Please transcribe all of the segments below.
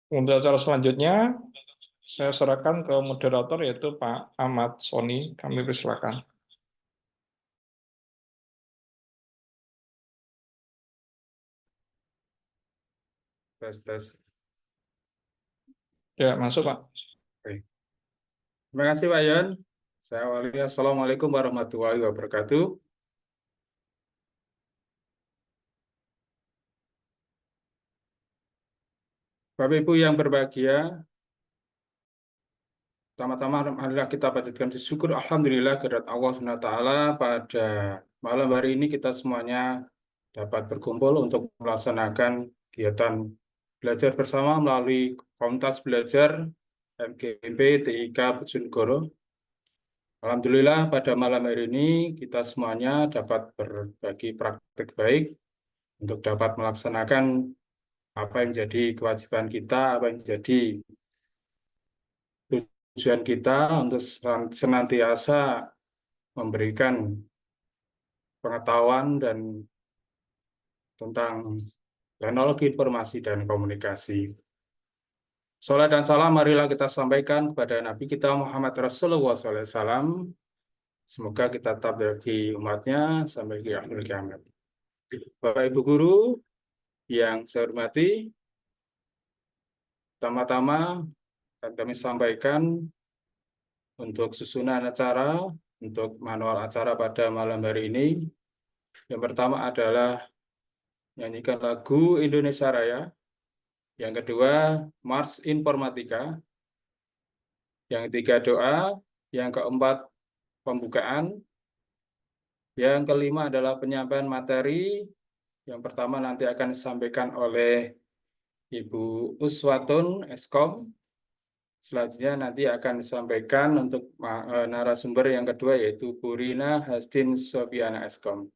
Untuk acara selanjutnya, saya serahkan ke moderator yaitu Pak Ahmad Soni. Kami persilakan. Tes. Ya, masuk Pak. Oke. Terima kasih Pak Yon. Saya awali. Assalamualaikum warahmatullahi wabarakatuh. Bapak Ibu yang berbahagia, pertama-tama alhamdulillah kita panjatkan syukur alhamdulillah kehadirat Allah SWT pada malam hari ini kita semuanya dapat berkumpul untuk melaksanakan kegiatan belajar bersama melalui komunitas belajar MGP TIK Bojonegoro. Alhamdulillah pada malam hari ini kita semuanya dapat berbagi praktik baik untuk dapat melaksanakan apa yang menjadi kewajiban kita, apa yang menjadi tujuan kita untuk senantiasa memberikan pengetahuan dan tentang teknologi informasi dan komunikasi. Salam dan salam marilah kita sampaikan kepada Nabi kita Muhammad Rasulullah SAW. Semoga kita tetap jadi umatnya sampai di akhir kiamat. Bapak Ibu Guru yang saya hormati, pertama-tama kami sampaikan untuk susunan acara, untuk manual acara pada malam hari ini. Yang pertama adalah nyanyikan lagu Indonesia Raya. Yang kedua, Mars Informatika. Yang ketiga, doa. Yang keempat, pembukaan. Yang kelima adalah penyampaian materi. Yang pertama nanti akan disampaikan oleh Ibu Uswatun Eskom. Selanjutnya nanti akan disampaikan untuk narasumber yang kedua yaitu Bu Rina Hastin Sofiana Eskom.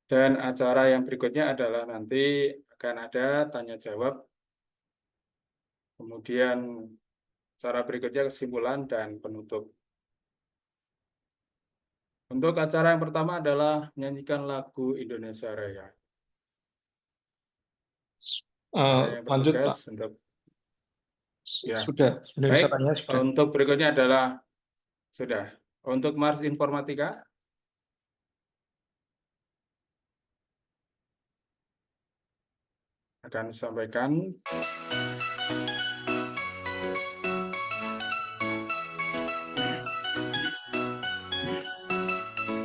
Dan acara yang berikutnya adalah nanti akan ada tanya jawab. Kemudian acara berikutnya kesimpulan dan penutup. Untuk acara yang pertama adalah menyanyikan lagu Indonesia Raya. Yang Lanjut bertugas Pak. untuk ya. Sudah. Indonesia Raya sudah. Untuk berikutnya adalah sudah. Untuk Mars Informatika. Akan disampaikan.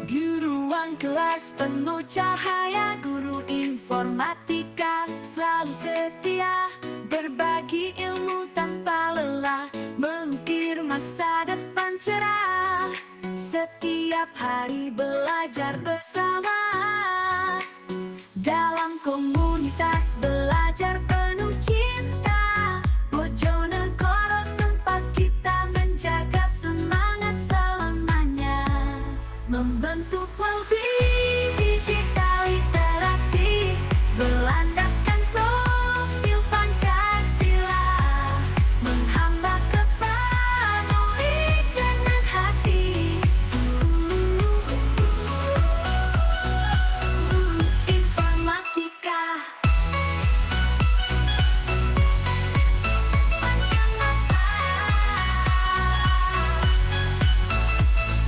Guruan kelas penuh cahaya, guru informatika selalu setia, berbagi ilmu tanpa lelah, mengukir masa depan cerah. Setiap hari belajar bersama dalam komunitas belajar penuh cinta. Bojonegoro tempat kita menjaga semangat selamanya, membentuk lebih digital literasi, berlandaskan profil Pancasila, menghamba kepenuhi dengan hati. Informatika sepanjang masa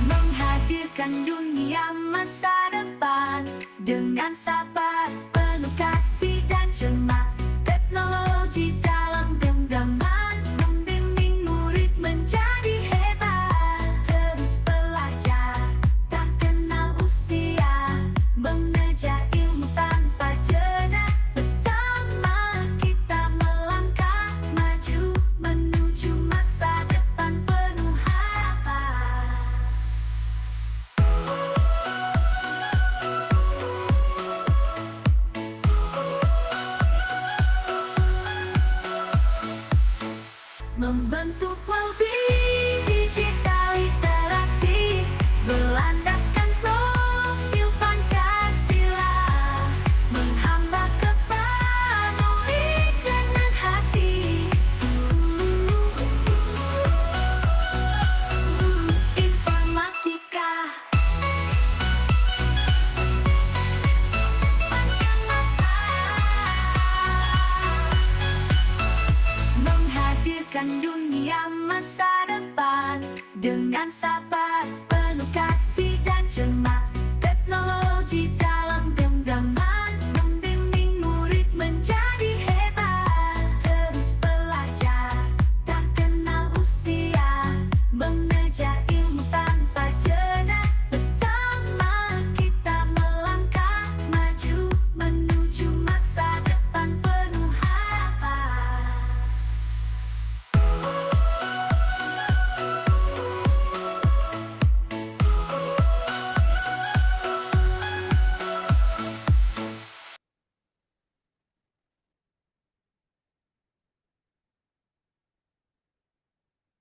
menghadirkan dunia masa depan dengan sabar, penuh kasih dan cermat. Teknologi dalam genggaman membimbing murid menjadi hebat. Terus belajar, tak kenal usia, mengejar ilmu tanpa jeda. Bersama kita melangkah maju menuju masa depan penuh harapan. Membentuk lebih digital literasi, berlandaskan profil Pancasila, menghamba kepenuhi dengan hati. Informatika sepanjang masa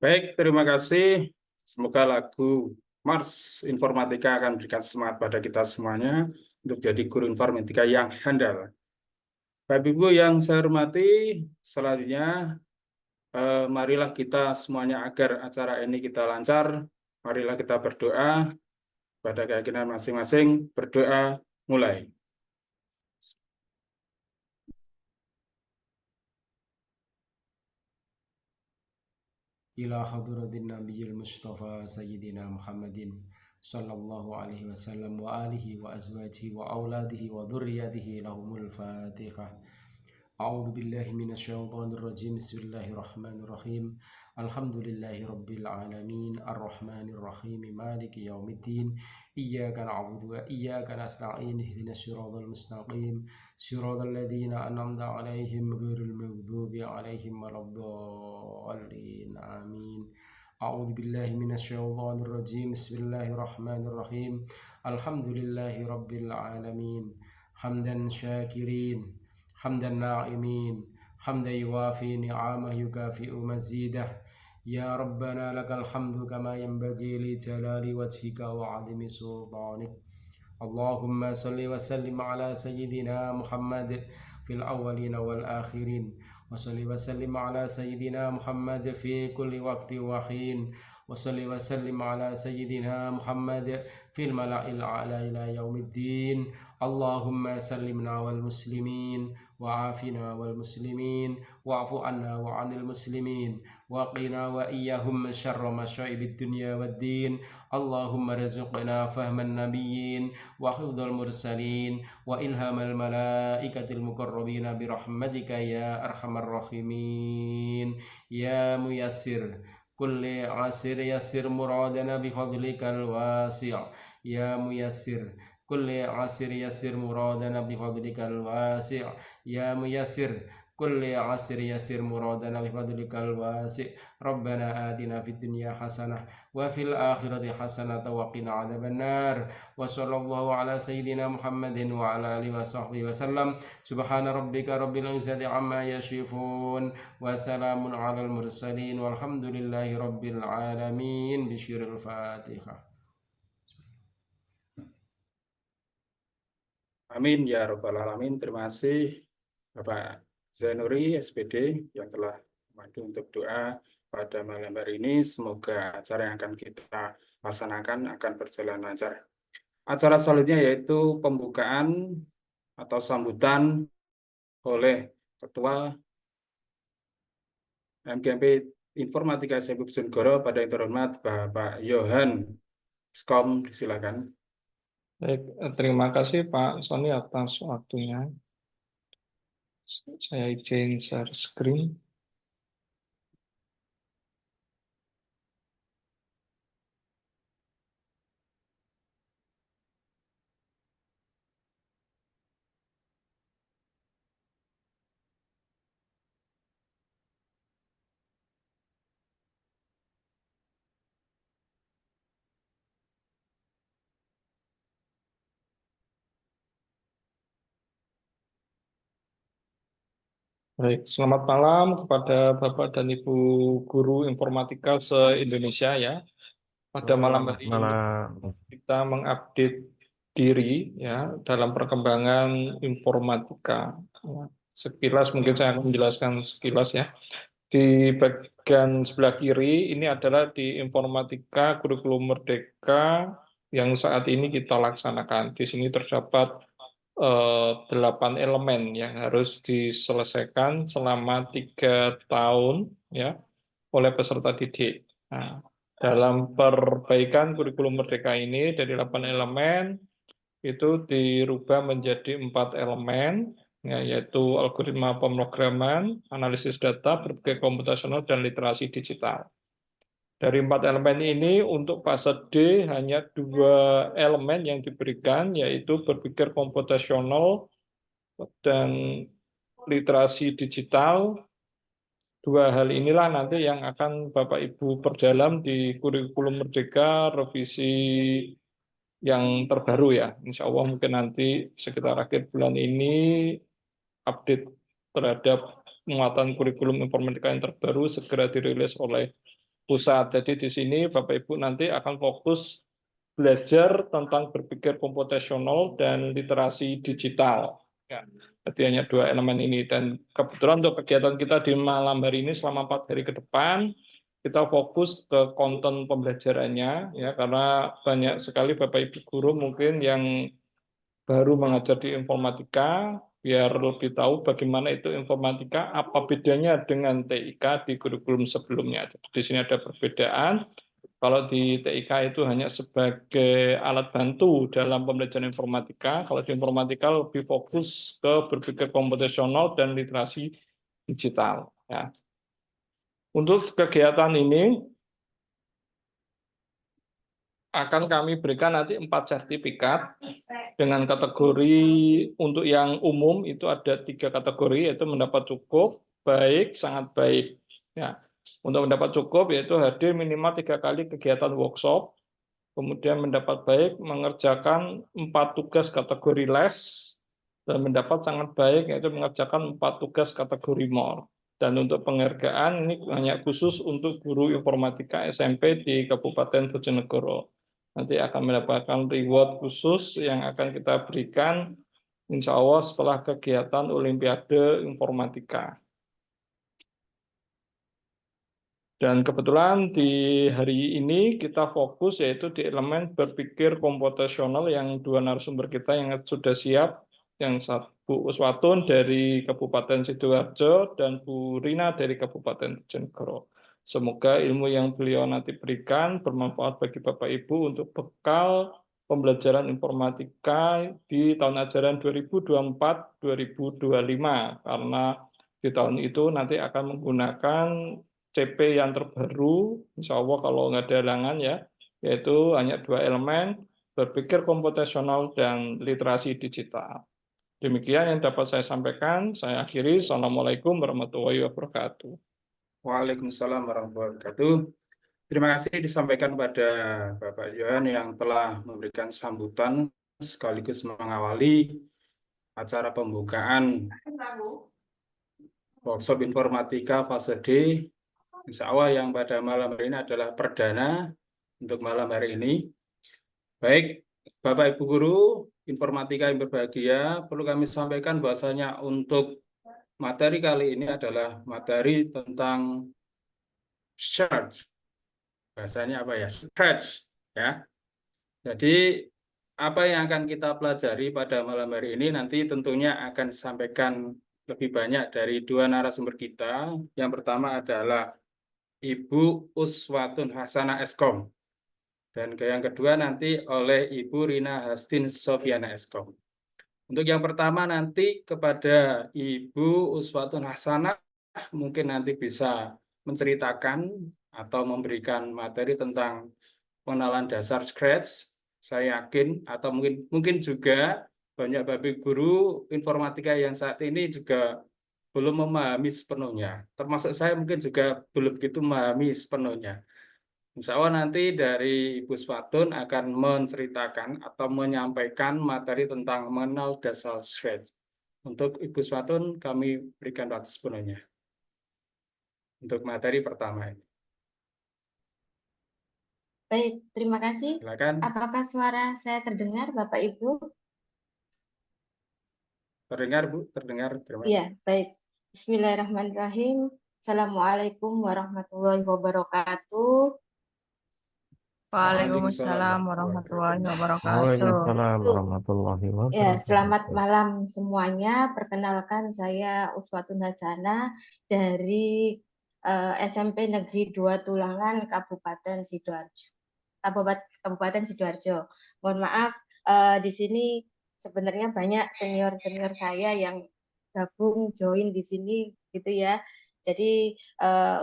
Baik, terima kasih. Semoga lagu Mars Informatika akan memberikan semangat pada kita semuanya untuk jadi guru informatika yang handal. Bapak Ibu yang saya hormati, selanjutnya marilah kita semuanya agar acara ini kita lancar. Marilah kita berdoa pada keyakinan masing-masing. Berdoa mulai. إلى حضرة النبي المصطفى سيدنا محمد صلى الله عليه وسلم وآله وأزواجه وأولاده وذريته لهم الفاتحة. أعوذ بالله من الشيطان الرجيم. بسم الله الرحمن الرحيم. الحمد لله رب العالمين الرحمن الرحيم مالك يوم الدين إياك نعبد وإياك نستعين اهدنا الصراط المستقيم صراط الذين أنعمت عليهم غير المغضوب عليهم ولا الضالين آمين. أعوذ بالله من الشيطان الرجيم. بسم الله الرحمن الرحيم. الحمد لله رب العالمين حمدا شاكرين حمدا ناعمين حمدا يوافي نعمه يكافئ مزيده. يا ربنا لك الحمد كما ينبغي لجلال وجهك وعظيم سلطانك. اللهم صل وسلم على سيدنا محمد في الأولين والآخرين وصل وسلم على سيدنا محمد في كل وقت وحين وصل وسلم على سيدنا محمد في الملأ الأعلى إلى يوم الدين. اللهم سلمنا والمسلمين وعافنا والمسلمين واعف عنا وعن المسلمين وقنا وإياهم شر مصائب الدنيا والدين. اللهم ارزقنا فهم النبيين وحفظ المرسلين وإلهام الملائكة المقربين برحمتك يا أرحم الراحمين. يا ميسر كل عسر يسر مرادنا بفضلك الواسع. يا ميسر كل عسر يسر مرادنا بفضلك الواسع. يا ميسر كل عسر يسر مرادنا بفضلك الواسع. ربنا آتنا في الدنيا حسنة وفي الآخرة حسنة وقنا عذاب النار. وصلى الله على سيدنا محمد وعلى آله وصحبه وسلم. سبحان ربك رب العزة عما يصفون وسلام على المرسلين والحمد لله رب العالمين. بشير الفاتحة. Amin ya Rabbal Alamin. Terima kasih Bapak Zainuri SPD yang telah maju untuk doa pada malam hari ini. Semoga acara yang akan kita laksanakan akan berjalan lancar. Acara selanjutnya yaitu pembukaan atau sambutan oleh Ketua MGMP Informatika SMP Bojonegoro pada yang terhormat Bapak Yohan Skom. Silakan. Baik, terima kasih Pak Sony atas waktunya. Saya izin share screen. Baik, selamat malam kepada Bapak dan Ibu guru informatika se-Indonesia ya. Pada malam hari ini kita mengupdate diri ya dalam perkembangan informatika. Sekilas mungkin saya akan menjelaskan sekilas ya. Di bagian sebelah kiri ini adalah di informatika kurikulum merdeka yang saat ini kita laksanakan. Di sini terdapat 8 elemen yang harus diselesaikan selama 3 tahun ya oleh peserta didik. Nah, dalam perbaikan kurikulum merdeka ini dari 8 elemen itu dirubah menjadi 4 elemen ya, yaitu algoritma pemrograman, analisis data, berbagai komputasional, dan literasi digital. Dari 4 elemen ini untuk fase D hanya 2 elemen yang diberikan, yaitu berpikir komputasional dan literasi digital. 2 hal inilah nanti yang akan Bapak Ibu perdalam di kurikulum merdeka revisi yang terbaru ya. Insya Allah mungkin nanti sekitar akhir bulan ini update terhadap muatan kurikulum informatika yang terbaru segera dirilis oleh pusat. Jadi di sini Bapak Ibu nanti akan fokus belajar tentang berpikir komputasional dan literasi digital. Ya, jadi hanya 2 elemen ini. Dan kebetulan untuk kegiatan kita di malam hari ini selama 4 hari ke depan, kita fokus ke konten pembelajarannya, ya, karena banyak sekali Bapak Ibu guru mungkin yang baru mengajar di informatika, biar lebih tahu bagaimana itu informatika, apa bedanya dengan TIK di kurikulum sebelumnya. Jadi di sini ada perbedaan. Kalau di TIK itu hanya sebagai alat bantu dalam pembelajaran informatika, kalau di informatika lebih fokus ke berpikir komputasional dan literasi digital. Ya. Untuk kegiatan ini akan kami berikan nanti 4 sertifikat dengan kategori. Untuk yang umum itu ada 3 kategori, yaitu mendapat cukup, baik, sangat baik. Ya. Untuk mendapat cukup yaitu hadir minimal 3 kali kegiatan workshop, kemudian mendapat baik mengerjakan 4 tugas kategori les, dan mendapat sangat baik yaitu mengerjakan 4 tugas kategori more. Dan untuk penghargaan ini hanya khusus untuk guru informatika SMP di Kabupaten Bojonegoro. Nanti akan mendapatkan reward khusus yang akan kita berikan insya Allah setelah kegiatan Olimpiade Informatika. Dan kebetulan di hari ini kita fokus yaitu di elemen berpikir komputasional yang 2 narasumber kita yang sudah siap, yang Bu Uswatun dari Kabupaten Sidoarjo dan Bu Rina dari Kabupaten Bojonegoro. Semoga ilmu yang beliau nanti berikan bermanfaat bagi Bapak Ibu untuk bekal pembelajaran informatika di tahun ajaran 2024-2025, karena di tahun itu nanti akan menggunakan CP yang terbaru, insya Allah kalau nggak ada halangan ya, yaitu hanya 2 elemen, berpikir komputasional dan literasi digital. Demikian yang dapat saya sampaikan. Saya akhiri. Assalamualaikum warahmatullahi wabarakatuh. Waalaikumsalam warahmatullahi wabarakatuh. Terima kasih disampaikan pada Bapak Johan yang telah memberikan sambutan sekaligus mengawali acara pembukaan workshop informatika fase D. Insya Allah yang pada malam hari ini adalah perdana untuk malam hari ini. Baik, Bapak Ibu Guru informatika yang berbahagia, perlu kami sampaikan bahwasanya untuk materi kali ini adalah materi tentang search. Bahasanya apa ya? Scratch, ya. Jadi apa yang akan kita pelajari pada malam hari ini nanti tentunya akan disampaikan lebih banyak dari 2 narasumber kita. Yang pertama adalah Ibu Uswatun Hasanah Eskom, dan yang kedua nanti oleh Ibu Rina Hastin Sofiana Eskom. Untuk yang pertama nanti kepada Ibu Uswatun Hasanah mungkin nanti bisa menceritakan atau memberikan materi tentang pengenalan dasar Scratch. Saya yakin atau mungkin juga banyak Bapak Guru informatika yang saat ini juga belum memahami sepenuhnya. Termasuk saya mungkin juga belum begitu memahami sepenuhnya. Insya Allah nanti dari Ibu Uswatun akan menceritakan atau menyampaikan materi tentang mengenal dasar Scratch. Untuk Ibu Uswatun kami berikan waktu sepenuhnya untuk materi pertama ini. Baik, terima kasih. Silakan. Apakah suara saya terdengar, Bapak Ibu? Terdengar, Bu? Terdengar. Terima kasih. Iya, baik. Bismillahirrahmanirrahim. Assalamualaikum warahmatullahi wabarakatuh. Waalaikumsalam warahmatullahi wabarakatuh. Waalaikumsalam warahmatullahi wabarakatuh. Ya, selamat malam semuanya. Perkenalkan saya Uswatun Hasanah dari SMP Negeri 2 Tulangan, Kabupaten Sidoarjo. Kabupaten Sidoarjo. Mohon maaf, di sini sebenarnya banyak senior-senior saya yang gabung join di sini gitu ya. Jadi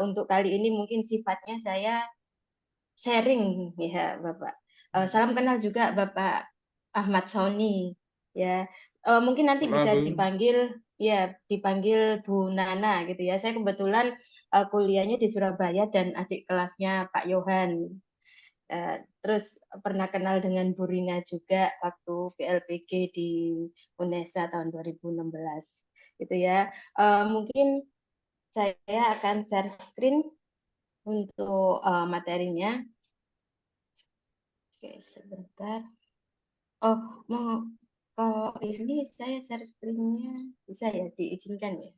untuk kali ini mungkin sifatnya saya sharing ya Bapak. Salam kenal juga Bapak Ahmad Soni ya. Mungkin nanti bisa dipanggil Bu Nana gitu ya. Saya kebetulan kuliahnya di Surabaya dan adik kelasnya Pak Yohan. Terus pernah kenal dengan Bu Rina juga waktu PLPG di UNESA tahun 2016 gitu ya. Mungkin saya akan share screen untuk materinya. Oke, sebentar. Oh, mau kalau ini saya share screen-nya bisa ya diizinkan ya?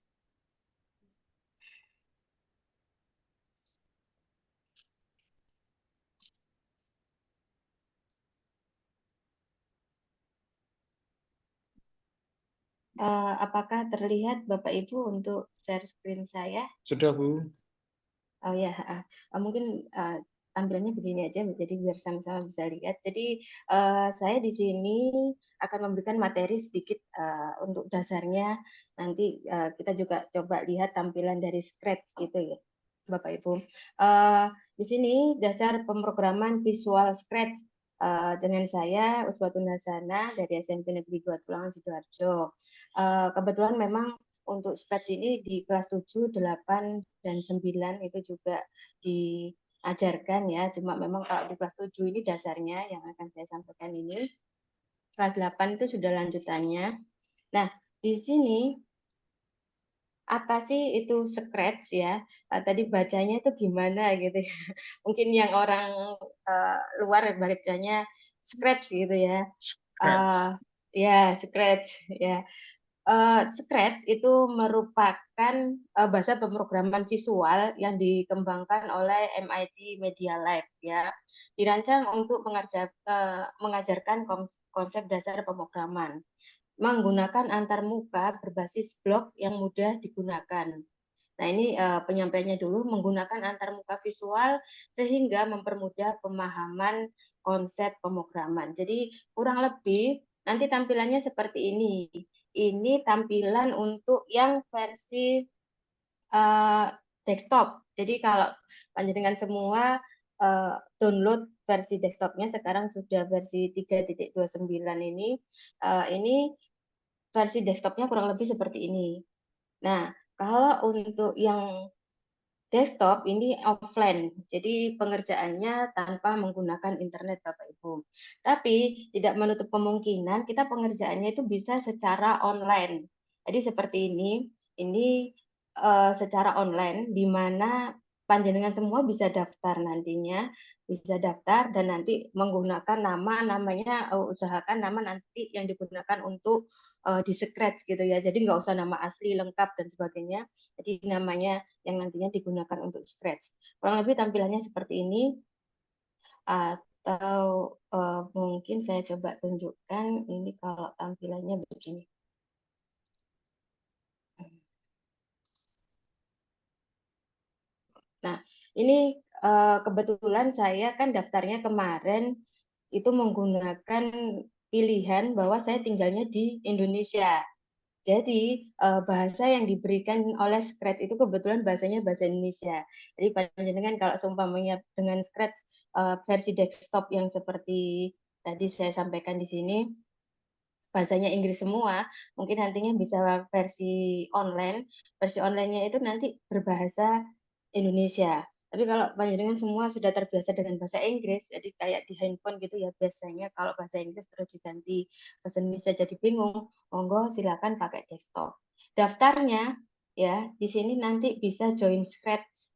Apakah terlihat Bapak Ibu untuk share screen saya? Sudah, Bu. Oh ya, mungkin tampilannya begini aja, jadi biar sama-sama bisa lihat. Jadi saya di sini akan memberikan materi sedikit untuk dasarnya. Nanti kita juga coba lihat tampilan dari Scratch gitu ya, Bapak Ibu. Di sini dasar pemrograman Visual Scratch dengan saya Uswatun Hasana dari SMP Negeri 2 Tulangan Sidoarjo. Kebetulan memang untuk Scratch ini di kelas 7, 8, dan 9 itu juga diajarkan ya. Cuma memang kalau di kelas 7 ini dasarnya yang akan saya sampaikan ini. Kelas 8 itu sudah lanjutannya. Nah, di sini apa sih itu Scratch ya? Tadi bacanya itu gimana gitu ya. Mungkin yang orang luar bacanya Scratch gitu ya. Scratch. Ya, Scratch ya. Scratch itu merupakan bahasa pemrograman visual yang dikembangkan oleh MIT Media Lab ya. Dirancang untuk mengajarkan konsep dasar pemrograman menggunakan antarmuka berbasis blok yang mudah digunakan. Nah, ini penyampaiannya dulu, menggunakan antarmuka visual sehingga mempermudah pemahaman konsep pemrograman. Jadi kurang lebih nanti tampilannya seperti ini. Ini tampilan untuk yang versi desktop. Jadi kalau panjenengan semua download versi desktopnya sekarang sudah versi 3.29 ini versi desktopnya kurang lebih seperti ini. Nah, kalau untuk yang desktop ini offline, jadi pengerjaannya tanpa menggunakan internet Bapak Ibu. Tapi tidak menutup kemungkinan kita pengerjaannya itu bisa secara online. Jadi seperti ini secara online di mana panjenengan semua bisa daftar nantinya, bisa daftar dan nanti menggunakan namanya usahakan nama nanti yang digunakan untuk di scratch gitu ya. Jadi nggak usah nama asli lengkap dan sebagainya. Jadi namanya yang nantinya digunakan untuk Scratch. Kurang lebih tampilannya seperti ini, atau mungkin saya coba tunjukkan ini kalau tampilannya begini. Nah, ini kebetulan saya kan daftarnya kemarin itu menggunakan pilihan bahwa saya tinggalnya di Indonesia. Jadi bahasa yang diberikan oleh Scratch itu kebetulan bahasanya bahasa Indonesia. Jadi panjenengan kalau seumpamanya dengan Scratch versi desktop yang seperti tadi saya sampaikan di sini bahasanya Inggris semua, mungkin nantinya bisa versi online. Versi online-nya itu nanti berbahasa Indonesia. Tapi kalau panjenengan semua sudah terbiasa dengan bahasa Inggris, jadi kayak di handphone gitu ya biasanya kalau bahasa Inggris terus diganti bahasa Indonesia jadi bingung, monggo silakan pakai desktop. Daftarnya ya di sini nanti bisa join Scratch.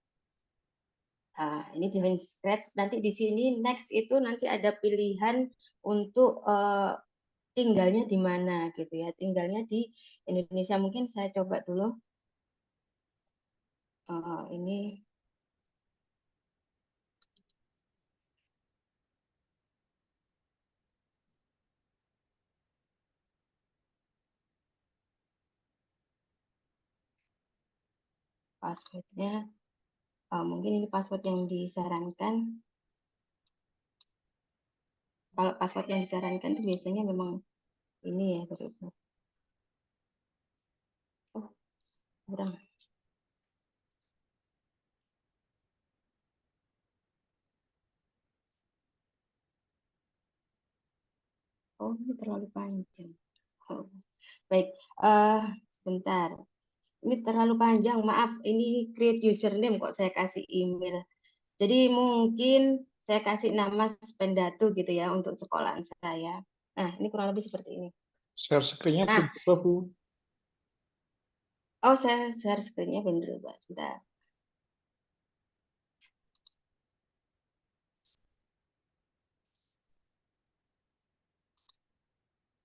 Nah, ini join Scratch. Nanti di sini next itu nanti ada pilihan untuk tinggalnya di mana gitu ya. Tinggalnya di Indonesia. Mungkin saya coba dulu. Ini passwordnya. Mungkin ini password yang disarankan. Kalau password yang disarankan itu biasanya memang ini ya, Bapak-Ibu. Oh, kurang. Oh, ini terlalu panjang. Oh, baik, sebentar. Ini terlalu panjang, maaf. Ini create username kok saya kasih email. Jadi mungkin saya kasih nama Spendatu gitu ya untuk sekolahan saya. Nah, ini kurang lebih seperti ini. Share screen-nya Nah, coba, Bu. oh saya share screen-nya bener, Pak. Sebentar.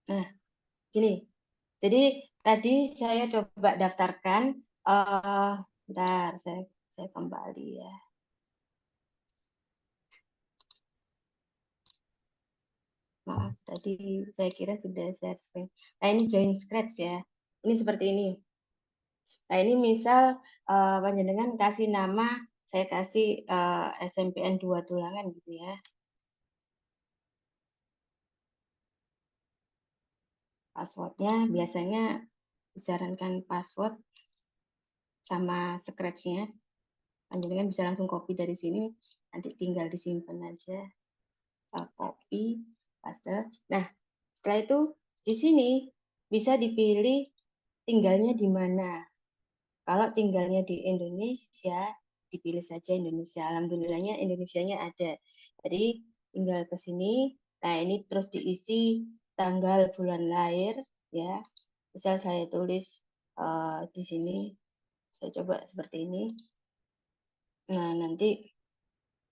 Nah, gini. Jadi tadi saya coba daftarkan. Bentar, saya kembali ya. Maaf, tadi saya kira sudah share screen. Nah, ini join Scratch ya. Ini seperti ini. Nah, ini misal panjenengan kasih nama, saya kasih SMPN 2 Tulangan gitu ya. Passwordnya biasanya disarankan password sama Scratch-nya. Panjenengan bisa langsung copy dari sini, nanti tinggal disimpan aja. Copy, paste. Nah, setelah itu di sini bisa dipilih tinggalnya di mana. Kalau tinggalnya di Indonesia, dipilih saja Indonesia. Alhamdulillahnya Indonesianya ada. Jadi tinggal ke sini. Nah, ini terus diisi tanggal bulan lahir ya. Misal saya tulis di sini, saya coba seperti ini. Nah, nanti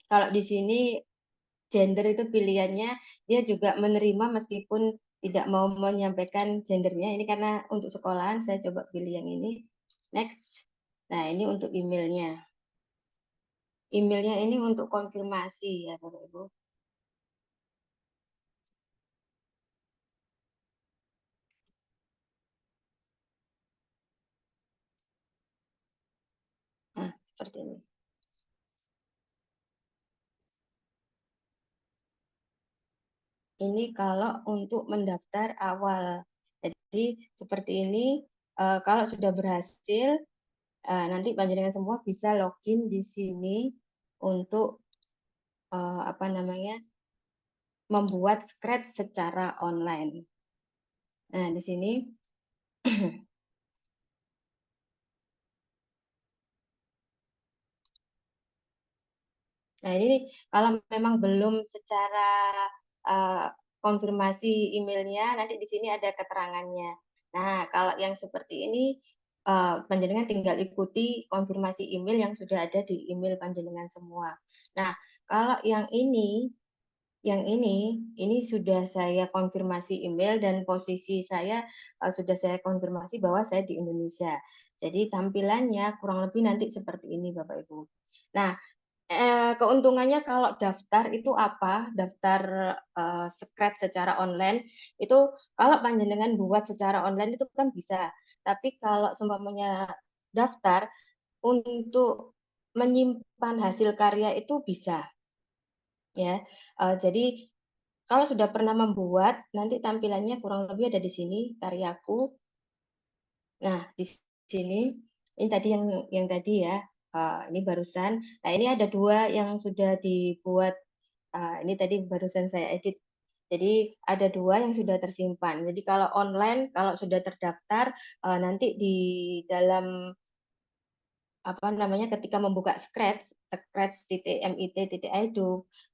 kalau di sini gender itu pilihannya, dia juga menerima meskipun tidak mau menyampaikan gendernya. Ini karena untuk sekolahan saya coba pilih yang ini. Next. Nah, ini untuk emailnya. Emailnya ini untuk konfirmasi ya Bapak Ibu. Nah, seperti ini. Ini kalau untuk mendaftar awal. Jadi seperti ini, kalau sudah berhasil, nanti panjenengan semua bisa login di sini untuk apa namanya, membuat Scratch secara online. Nah, di sini nah ini kalau memang belum secara konfirmasi emailnya, nanti di sini ada keterangannya. Nah, kalau yang seperti ini, panjenengan tinggal ikuti konfirmasi email yang sudah ada di email panjenengan semua. Nah, kalau yang ini sudah saya konfirmasi email dan posisi saya sudah saya konfirmasi bahwa saya di Indonesia. Jadi tampilannya kurang lebih nanti seperti ini Bapak Ibu. Nah, keuntungannya kalau daftar itu apa? Daftar Scratch secara online itu kalau panjenengan buat secara online itu kan bisa. Tapi kalau seumpamanya daftar untuk menyimpan hasil karya itu bisa ya. Jadi kalau sudah pernah membuat nanti tampilannya kurang lebih ada di sini karyaku. Nah, di sini ini tadi yang tadi ya. Ini barusan. Nah, ini ada dua yang sudah dibuat. Ini tadi barusan saya edit. Jadi ada dua yang sudah tersimpan. Jadi kalau online, kalau sudah terdaftar, nanti di dalam apa namanya ketika membuka scratch.mit.id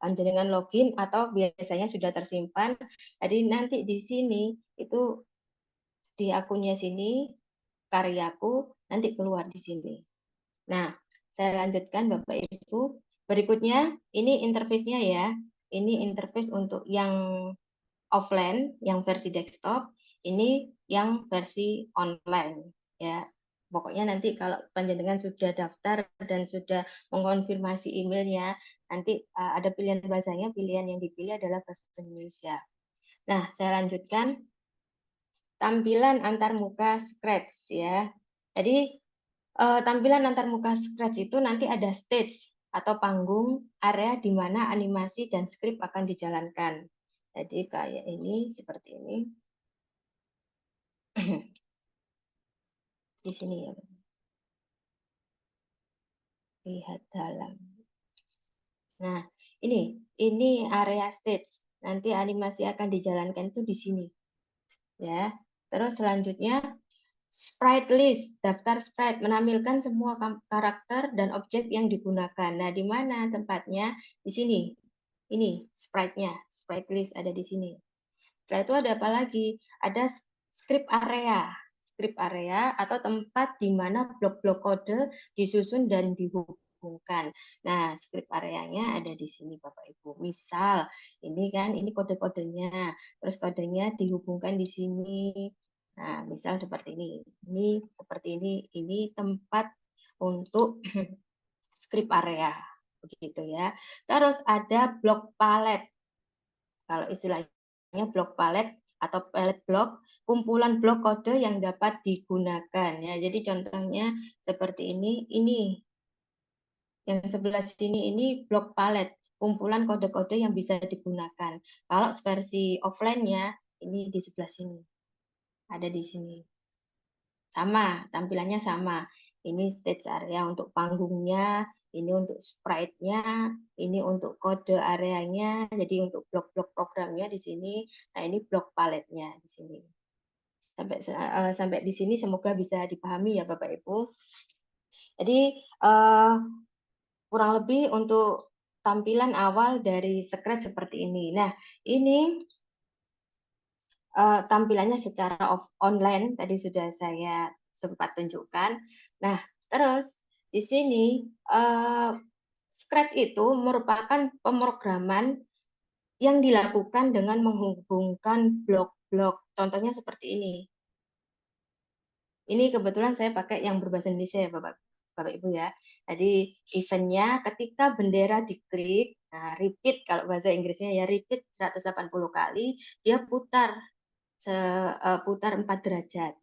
panjenengan login atau biasanya sudah tersimpan. Jadi nanti di sini itu di akunnya sini karyaku nanti keluar di sini. Nah, saya lanjutkan Bapak Ibu. Berikutnya ini interface-nya ya. Ini interface untuk yang offline, yang versi desktop, ini yang versi online ya. Pokoknya nanti kalau panjenengan sudah daftar dan sudah mengonfirmasi emailnya, nanti ada pilihan bahasanya, pilihan yang dipilih adalah bahasa Indonesia. Nah, saya lanjutkan tampilan antarmuka Scratch ya. Jadi tampilan antarmuka Scratch itu nanti ada stage atau panggung, area di mana animasi dan skrip akan dijalankan. Jadi kayak ini, seperti ini. Di sini ya. Lihat dalam. Nah, ini area stage. Nanti animasi akan dijalankan itu di sini. Ya. Terus selanjutnya sprite list, daftar sprite menampilkan semua karakter dan objek yang digunakan. Nah, di mana tempatnya? Di sini. Ini sprite-nya, sprite list ada di sini. Setelah itu ada apa lagi? Ada script area. Script area atau tempat di mana blok-blok kode disusun dan dihubung. menghubungkan. Nah, script areanya ada di sini Bapak Ibu. Misal, ini kan ini kode-kodenya, terus kodenya dihubungkan di sini. Nah, misal seperti ini. Ini seperti ini tempat untuk script area. Begitu ya. Terus ada blok palet. Kalau istilahnya blok palet atau palette block, kumpulan blok kode yang dapat digunakan ya. Jadi contohnya seperti ini yang sebelah sini ini blok palet, kumpulan kode-kode yang bisa digunakan. Kalau versi offline-nya ini di sebelah sini. Ada di sini. Sama, tampilannya sama. Ini stage area untuk panggungnya, ini untuk sprite-nya, ini untuk kode areanya, jadi untuk blok-blok programnya di sini. Nah, ini blok paletnya di sini. Sampai di sini semoga bisa dipahami ya Bapak Ibu. Jadi kurang lebih untuk tampilan awal dari Scratch seperti ini. Nah, ini tampilannya secara online tadi sudah saya sempat tunjukkan. Nah, terus di sini Scratch itu merupakan pemrograman yang dilakukan dengan menghubungkan blok-blok. Contohnya seperti ini. Ini kebetulan saya pakai yang berbahasa Indonesia ya Bapak Ibu ya. Jadi eventnya ketika bendera diklik, nah repeat kalau bahasa Inggrisnya ya repeat 180 kali, dia putar 4 derajat.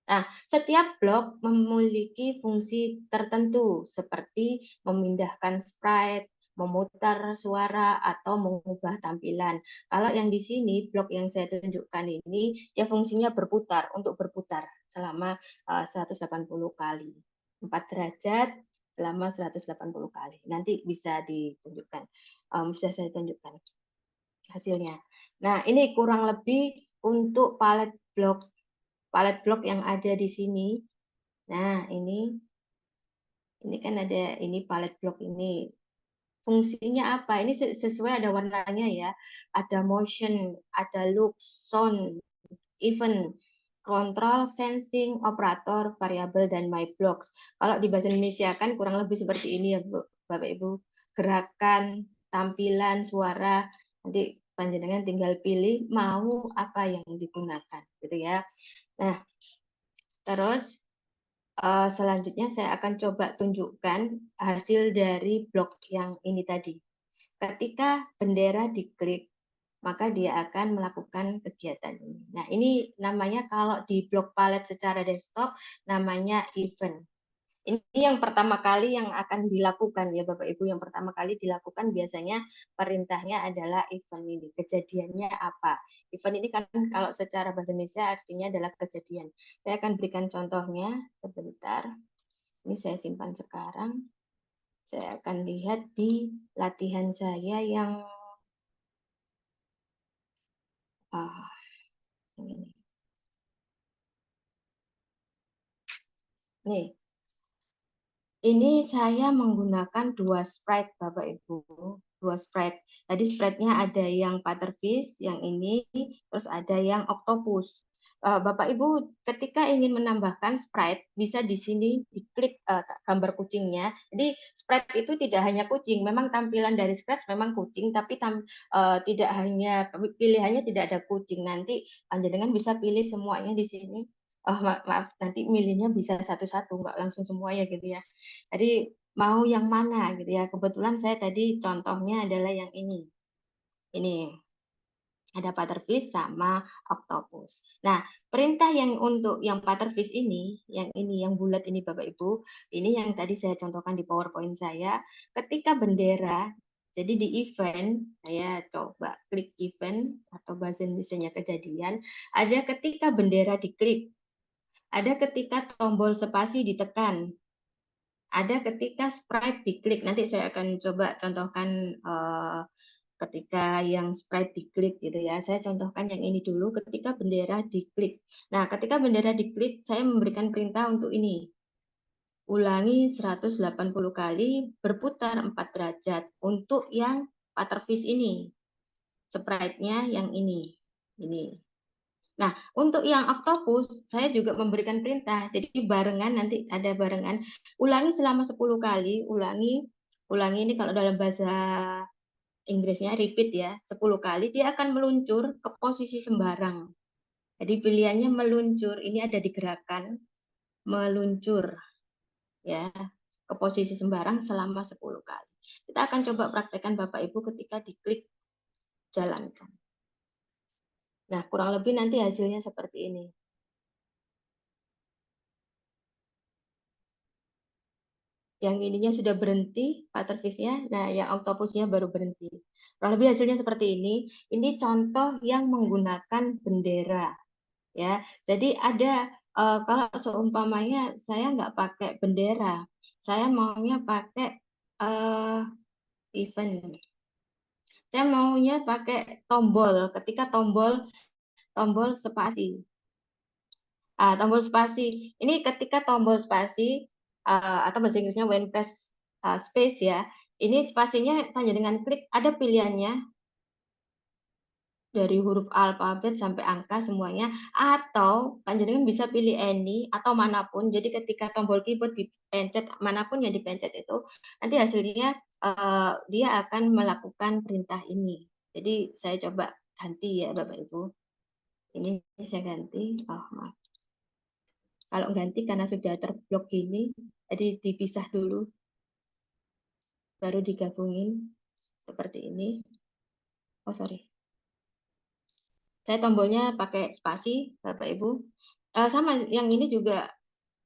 Nah, setiap blok memiliki fungsi tertentu seperti memindahkan sprite, memutar suara, atau mengubah tampilan. Kalau yang di sini, blok yang saya tunjukkan ini, ya fungsinya berputar, untuk berputar selama 180 kali. 4 derajat selama 180 kali. Nanti bisa ditunjukkan, bisa saya tunjukkan hasilnya. Nah, ini kurang lebih untuk palet blok yang ada di sini. Nah, ini kan ada ini palet blok ini. Fungsinya apa? Ini sesuai ada warnanya ya. Ada motion, ada look, sound, event, control, sensing, operator, variabel, dan my blocks. Kalau di bahasa Indonesia kan kurang lebih seperti ini ya Bapak Ibu. Gerakan, tampilan, suara, nanti panjenengan tinggal pilih mau apa yang digunakan gitu ya. Nah, terus selanjutnya saya akan coba tunjukkan hasil dari blok yang ini tadi. Ketika bendera diklik, maka dia akan melakukan kegiatan ini. Nah, ini namanya kalau di blok palet secara desktop, namanya event. Ini yang pertama kali yang akan dilakukan ya Bapak Ibu, yang pertama kali dilakukan biasanya perintahnya adalah event ini. Kejadiannya apa? Event ini kan kalau secara bahasa Indonesia artinya adalah kejadian. Saya akan berikan contohnya sebentar. Ini saya simpan sekarang. Saya akan lihat di latihan saya yang ini. Nih, ini saya menggunakan 2 sprite Bapak Ibu, 2 sprite. Tadi sprite-nya ada yang Butterfish, yang ini, terus ada yang Octopus. Bapak Ibu ketika ingin menambahkan sprite bisa di sini diklik gambar kucingnya. Jadi sprite itu tidak hanya kucing, memang tampilan dari Scratch memang kucing, tapi tidak hanya pilihannya tidak ada kucing. Nanti panjenengan bisa pilih semuanya di sini. Oh, maaf, nanti milihnya bisa satu-satu, nggak langsung semua ya gitu ya. Jadi mau yang mana gitu ya. Kebetulan saya tadi contohnya adalah yang ini. Ini ada Butterfish sama Octopus. Nah, perintah yang untuk yang Butterfish ini, yang bulat ini Bapak Ibu, ini yang tadi saya contohkan di PowerPoint saya, ketika bendera, jadi di event, saya coba klik event, atau bahasa Indonesia kejadian, ada ketika bendera diklik, ada ketika tombol spasi ditekan, ada ketika sprite diklik. Nanti saya akan coba contohkan ketika yang sprite diklik gitu ya. Saya contohkan yang ini dulu ketika bendera diklik. Nah, ketika bendera diklik, saya memberikan perintah untuk ini. Ulangi 180 kali berputar 4 derajat untuk yang Butterfish ini. Sprite-nya yang ini. Ini. Nah, untuk yang Octopus, saya juga memberikan perintah. Jadi barengan, nanti ada barengan. Ulangi selama 10 kali, ulangi ini kalau dalam bahasa Inggrisnya repeat ya, 10 kali dia akan meluncur ke posisi sembarang. Jadi pilihannya meluncur, ini ada di gerakan meluncur ya ke posisi sembarang selama 10 kali. Kita akan coba praktekkan Bapak Ibu ketika diklik jalankan. Nah, kurang lebih nanti hasilnya seperti ini. Yang ininya sudah berhenti, butterfish-nya, nah yang octopus-nya baru berhenti. Kurang lebih hasilnya seperti ini. Ini contoh yang menggunakan bendera. Ya, jadi ada kalau seumpamanya saya nggak pakai bendera, saya maunya pakai event. Saya maunya pakai tombol. Ketika tombol spasi. Tombol spasi. Ini ketika tombol spasi atau bahasa Inggrisnya when press space ya. Ini spasinya hanya dengan klik ada pilihannya dari huruf alfabet sampai angka semuanya, atau panjenengan bisa pilih any atau manapun. Jadi ketika tombol keyboard dipencet manapun yang dipencet itu, nanti hasilnya dia akan melakukan perintah ini. Jadi saya coba ganti ya Bapak Ibu. Ini saya ganti. Oh maaf. Kalau ganti karena sudah terblok gini, jadi dipisah dulu, baru digabungin seperti ini. Oh sorry. Saya tombolnya pakai spasi, Bapak Ibu. Sama, yang ini juga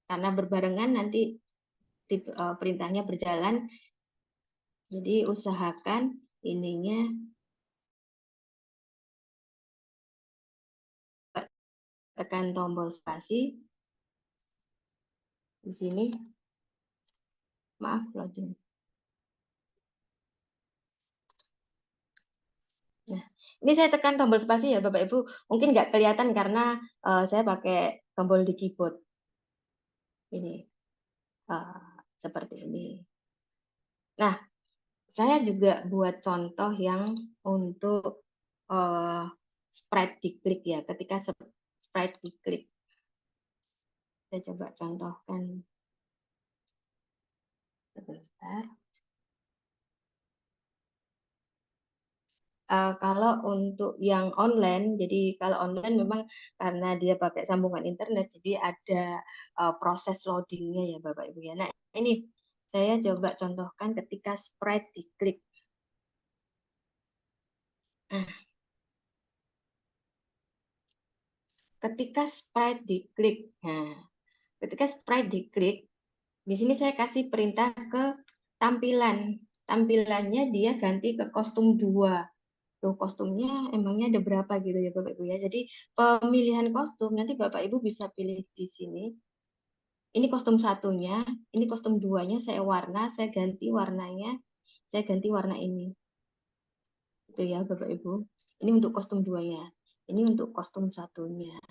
karena berbarengan nanti perintahnya berjalan. Jadi usahakan ininya tekan tombol spasi. Di sini, maaf loading. Nah, ini saya tekan tombol spasi ya Bapak Ibu. Mungkin nggak kelihatan karena saya pakai tombol di keyboard. Ini seperti ini. Nah, saya juga buat contoh yang untuk sprite diklik ya. Ketika sprite diklik, saya coba contohkan sebentar. Kalau untuk yang online, jadi kalau online memang karena dia pakai sambungan internet, jadi ada proses loadingnya ya Bapak Ibu ya. Nah ini saya coba contohkan ketika sprite diklik. Nah, ketika sprite diklik, ketika sprite diklik, di sini saya kasih perintah ke tampilan. Tampilannya dia ganti ke kostum 2. Loh, kostumnya emangnya ada berapa gitu ya Bapak Ibu ya. Jadi pemilihan kostum nanti Bapak Ibu bisa pilih di sini. Ini kostum satunya, ini kostum 2-nya saya ganti warnanya, saya ganti warna ini. Itu ya Bapak Ibu. Ini untuk kostum 2-nya. Ini untuk kostum satunya.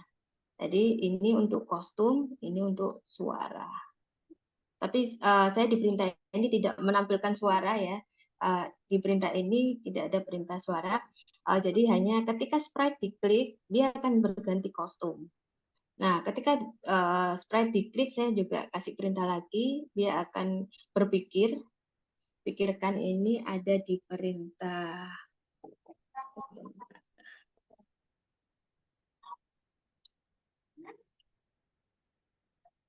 Jadi ini untuk kostum, ini untuk suara. Tapi saya di perintah ini tidak menampilkan suara ya. Di perintah ini tidak ada perintah suara. Jadi hanya ketika sprite diklik, dia akan berganti kostum. Nah, ketika sprite diklik, saya juga kasih perintah lagi, dia akan berpikir. Pikirkan ini ada di perintah.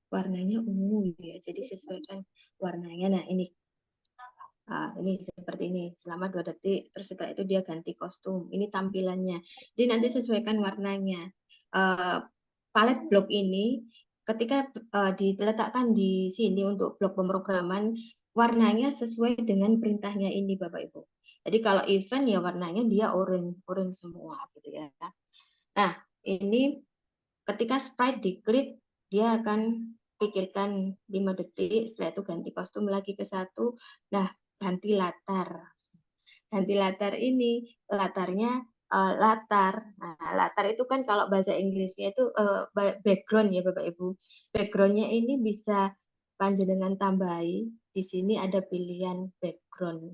Warnanya ungu ya, jadi sesuaikan warnanya. Nah, ini seperti ini selama 2 detik, terus setelah itu dia ganti kostum. Ini tampilannya, jadi nanti sesuaikan warnanya. Palet blok ini ketika diletakkan di sini untuk blok pemrograman, warnanya sesuai dengan perintahnya ini Bapak Ibu. Jadi kalau event ya warnanya dia orange semua gitu ya. Nah ini ketika sprite diklik, dia akan pikirkan 5 detik, setelah itu ganti kostum lagi ke 1. Nah, ganti latar. Ganti latar ini, latarnya latar. Nah, latar itu kan kalau bahasa Inggrisnya itu background ya Bapak Ibu. Backgroundnya ini bisa panjenengan tambahi. Di sini ada pilihan background.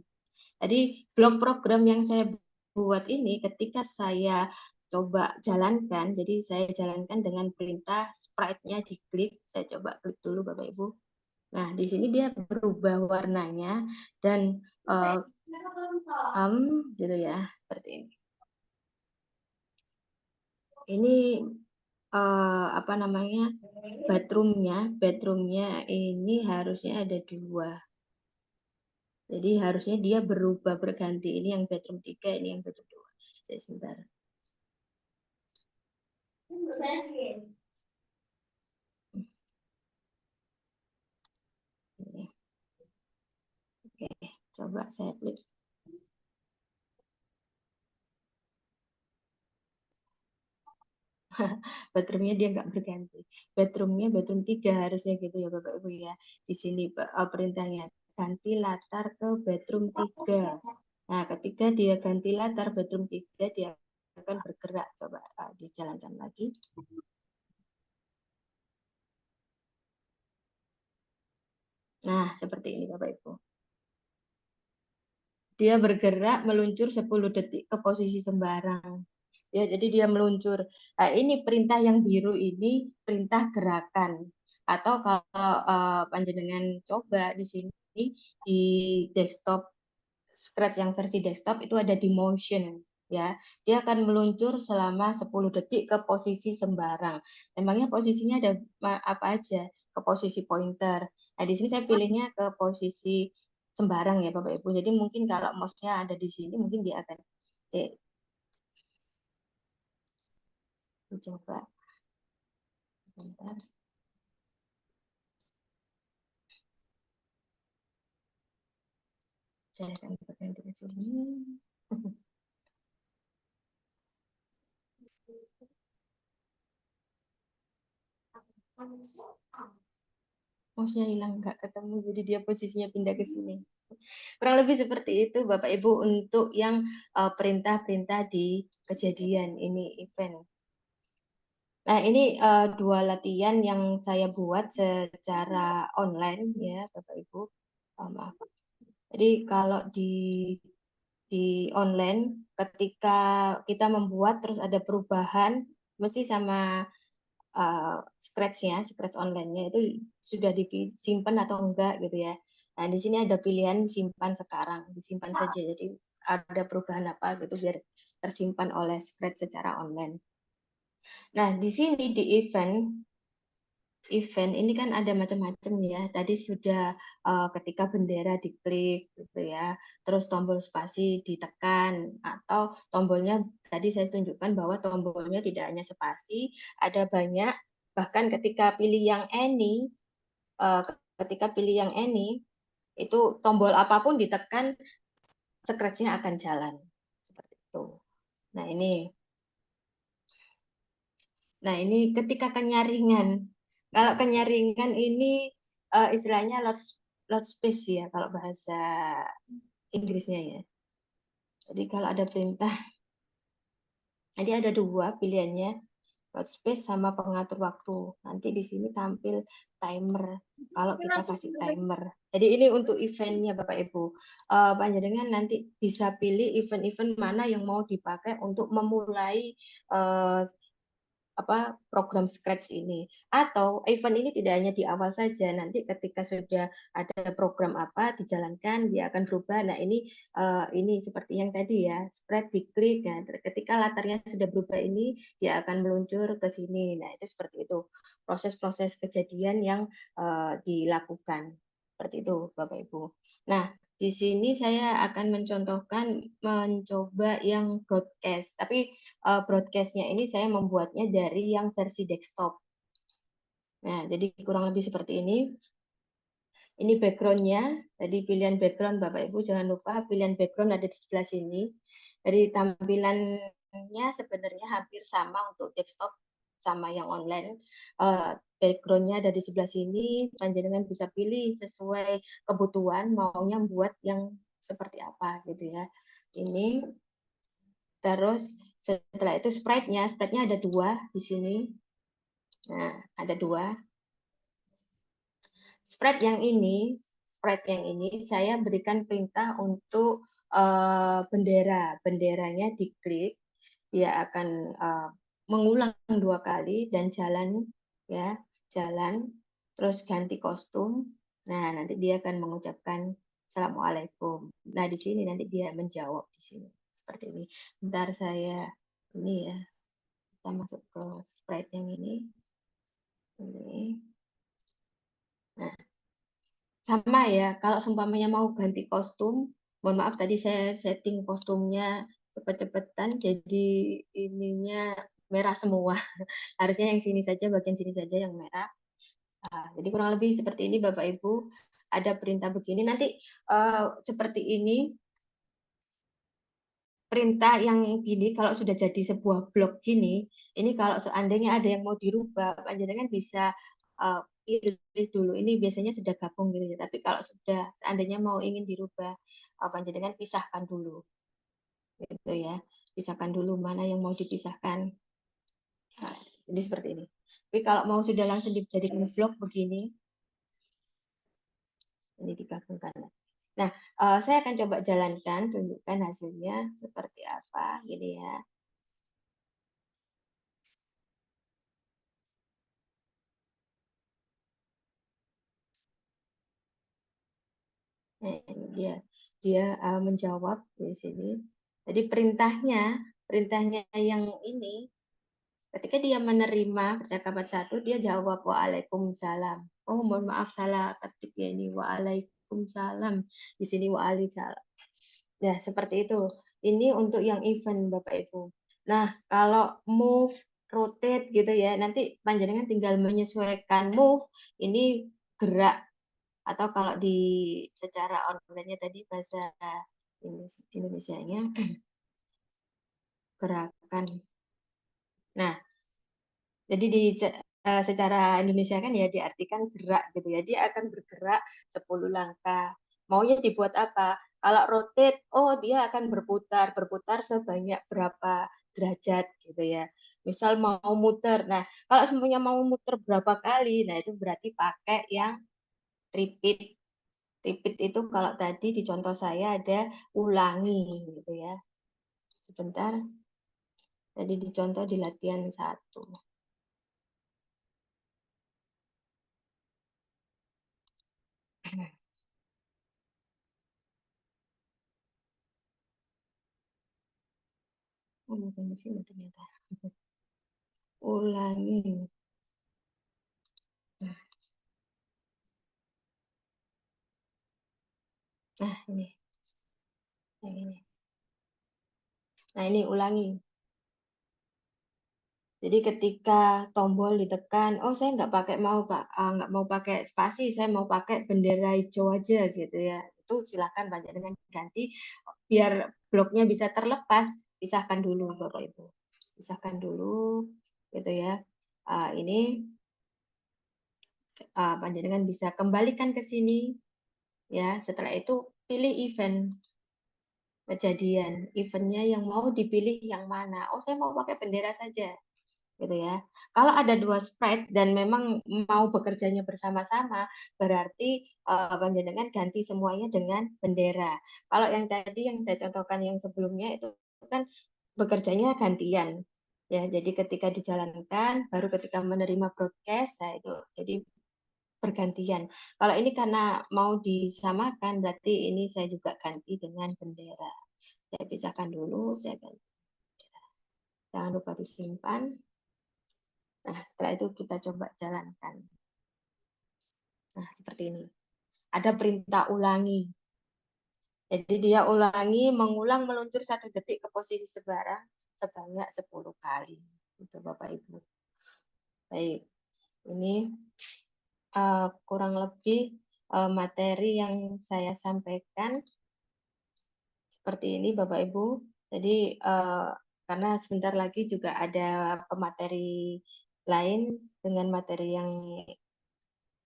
Jadi blok program yang saya buat ini ketika saya coba jalankan. Jadi saya jalankan dengan perintah sprite-nya diklik. Saya coba klik dulu Bapak Ibu. Nah, di sini dia berubah warnanya dan gitu ya, seperti ini. Ini apa namanya, bedroomnya ini harusnya ada 2. Jadi harusnya dia berubah berganti. Ini yang bedroom 3, ini yang bedroom 2. Jadi sebentar. Oke, coba saya klik. Bedroomnya dia nggak berganti. Bedroomnya bedroom 3 harusnya gitu ya Bapak Ibu ya. Di sini perintahnya ganti latar ke bedroom 3. Nah, ketika dia ganti latar bedroom 3, dia akan bergerak. Coba dijalankan lagi. Nah, seperti ini Bapak Ibu. Dia bergerak meluncur 10 detik ke posisi sembarang. Ya, jadi dia meluncur. Nah, ini perintah yang biru ini perintah gerakan. Atau kalau panjenengan coba di sini di desktop, Scratch yang versi desktop itu ada di motion ya. Dia akan meluncur selama 10 detik ke posisi sembarang. Memangnya posisinya ada apa aja? Ke posisi pointer. Nah, di sini saya pilihnya ke posisi sembarang ya Bapak Ibu. Jadi mungkin kalau mouse-nya ada di sini mungkin dia akan coba. Bentar. Saya akan berganti ke sini. Mouse-nya hilang, nggak ketemu, jadi dia posisinya pindah ke sini. Kurang lebih seperti itu Bapak Ibu untuk yang perintah-perintah di kejadian ini event. Nah, ini 2 latihan yang saya buat secara online ya Bapak Ibu. Maaf. Jadi kalau di online ketika kita membuat terus ada perubahan mesti sama Scratch online-nya itu sudah disimpan atau enggak gitu ya. Nah, di sini ada pilihan simpan sekarang, disimpan saja. Jadi ada perubahan apa gitu biar tersimpan oleh Scratch secara online. Nah, di sini di event ini kan ada macam-macam ya. Tadi sudah ketika bendera diklik gitu ya. Terus tombol spasi ditekan atau tombolnya tadi saya tunjukkan bahwa tombolnya tidak hanya spasi, ada banyak. Bahkan ketika pilih yang any, itu tombol apapun ditekan, Scratch-nya akan jalan seperti itu. Nah ini ketika kenyaringan. Kalau kenyaringan ini istilahnya load space ya kalau bahasa Inggrisnya ya. Jadi kalau ada perintah, jadi ada 2 pilihannya, load space sama pengatur waktu. Nanti di sini tampil timer kalau kita kasih timer. Jadi ini untuk eventnya Bapak Ibu. Panjenengan nanti bisa pilih event-event mana yang mau dipakai untuk memulai program Scratch ini. Atau event ini tidak hanya di awal saja, nanti ketika sudah ada program apa dijalankan dia akan berubah. Nah, ini seperti yang tadi ya, spread diklik. Nah, ketika latarnya sudah berubah ini dia akan meluncur ke sini. Nah, itu seperti itu. Proses-proses kejadian yang dilakukan. Seperti itu, Bapak Ibu. Nah, di sini saya akan mencoba yang broadcast, tapi broadcast-nya ini saya membuatnya dari yang versi desktop. Nah, jadi kurang lebih seperti ini. Ini background-nya, tadi pilihan background Bapak Ibu jangan lupa pilihan background ada di sebelah sini. Dari tampilannya sebenarnya hampir sama untuk desktop sama yang online. Background-nya ada di sebelah sini, panjenengan bisa pilih sesuai kebutuhan maunya buat yang seperti apa gitu ya. Ini terus setelah itu sprite-nya ada 2 di sini. Nah, ada 2. Sprite yang ini saya berikan perintah untuk benderanya diklik. dia akan mengulang 2 kali dan jalan, ya, jalan, terus ganti kostum. Nah, nanti dia akan mengucapkan Assalamualaikum. Nah, di sini nanti dia menjawab di sini seperti ini. Bentar saya ini ya, kita masuk ke sprite yang ini. Nah, sama ya, kalau seumpamanya mau ganti kostum, mohon maaf tadi saya setting kostumnya cepet-cepetan, jadi ininya merah semua. Harusnya yang sini saja, bagian sini saja yang merah. Jadi kurang lebih seperti ini Bapak Ibu, ada perintah begini. Nanti seperti ini, perintah yang gini kalau sudah jadi sebuah blok gini, ini kalau seandainya ada yang mau dirubah, panjenengan bisa pilih dulu. Ini biasanya sudah gabung gitu ya. Tapi kalau sudah seandainya mau ingin dirubah, panjenengan pisahkan dulu, gitu ya. Pisahkan dulu mana yang mau dipisahkan. Nah, jadi seperti ini. Tapi kalau mau sudah langsung dijadikan blok begini, ini digabungkan. Nah, saya akan coba jalankan, tunjukkan hasilnya seperti apa, gini ya. Nah, ini dia menjawab di sini. Jadi perintahnya yang ini, ketika dia menerima percakapan satu, dia jawab Waalaikumsalam. Oh, mohon maaf salah ketiknya ini Waalaikumsalam. Di sini Waalaikumsalam. Nah, seperti itu. Ini untuk yang event Bapak Ibu. Nah, kalau move, rotate gitu ya, nanti panjenengan tinggal menyesuaikan move, ini gerak. Atau kalau di secara online-nya tadi bahasa Indonesianya gerakan. Nah, jadi di secara Indonesia kan ya diartikan gerak gitu ya. Dia akan bergerak 10 langkah. Maunya dibuat apa? Kalau rotate, oh dia akan berputar sebanyak berapa derajat gitu ya. Misal mau muter. Nah, kalau semuanya mau muter berapa kali, nah itu berarti pakai yang repeat. Repeat itu kalau tadi di contoh saya ada ulangi gitu ya. Sebentar. Tadi di contoh di latihan 1. Oh, bukan di sini ternyata. Ulangi. Nah, ini. Yang ini. Nah, ini ulangi. Jadi ketika tombol ditekan, oh saya nggak mau pakai spasi, saya mau pakai bendera hijau aja gitu ya. Itu silakan panjenengan ganti biar bloknya bisa terlepas. Pisahkan dulu Bapak Ibu. Pisahkan dulu gitu ya. Ini panjenengan bisa kembalikan ke sini ya. Setelah itu pilih event kejadian, eventnya yang mau dipilih yang mana. Oh saya mau pakai bendera saja gitu ya. Kalau ada 2 sprite dan memang mau bekerjanya bersama-sama, berarti panjenengan ganti semuanya dengan bendera. Kalau yang tadi yang saya contohkan yang sebelumnya itu kan bekerjanya gantian. Ya, jadi ketika dijalankan, baru ketika menerima broadcast, nah itu jadi bergantian. Kalau ini karena mau disamakan, berarti ini saya juga ganti dengan bendera. Saya pisahkan dulu, saya ganti. Jangan lupa disimpan. Nah, setelah itu kita coba jalankan. Nah, seperti ini. Ada perintah ulangi. Jadi dia mengulang meluncur 1 detik ke posisi sebarang sebanyak 10 kali. Itu Bapak Ibu. Baik, ini kurang lebih materi yang saya sampaikan seperti ini Bapak Ibu. Jadi karena sebentar lagi juga ada pemateri lain dengan materi yang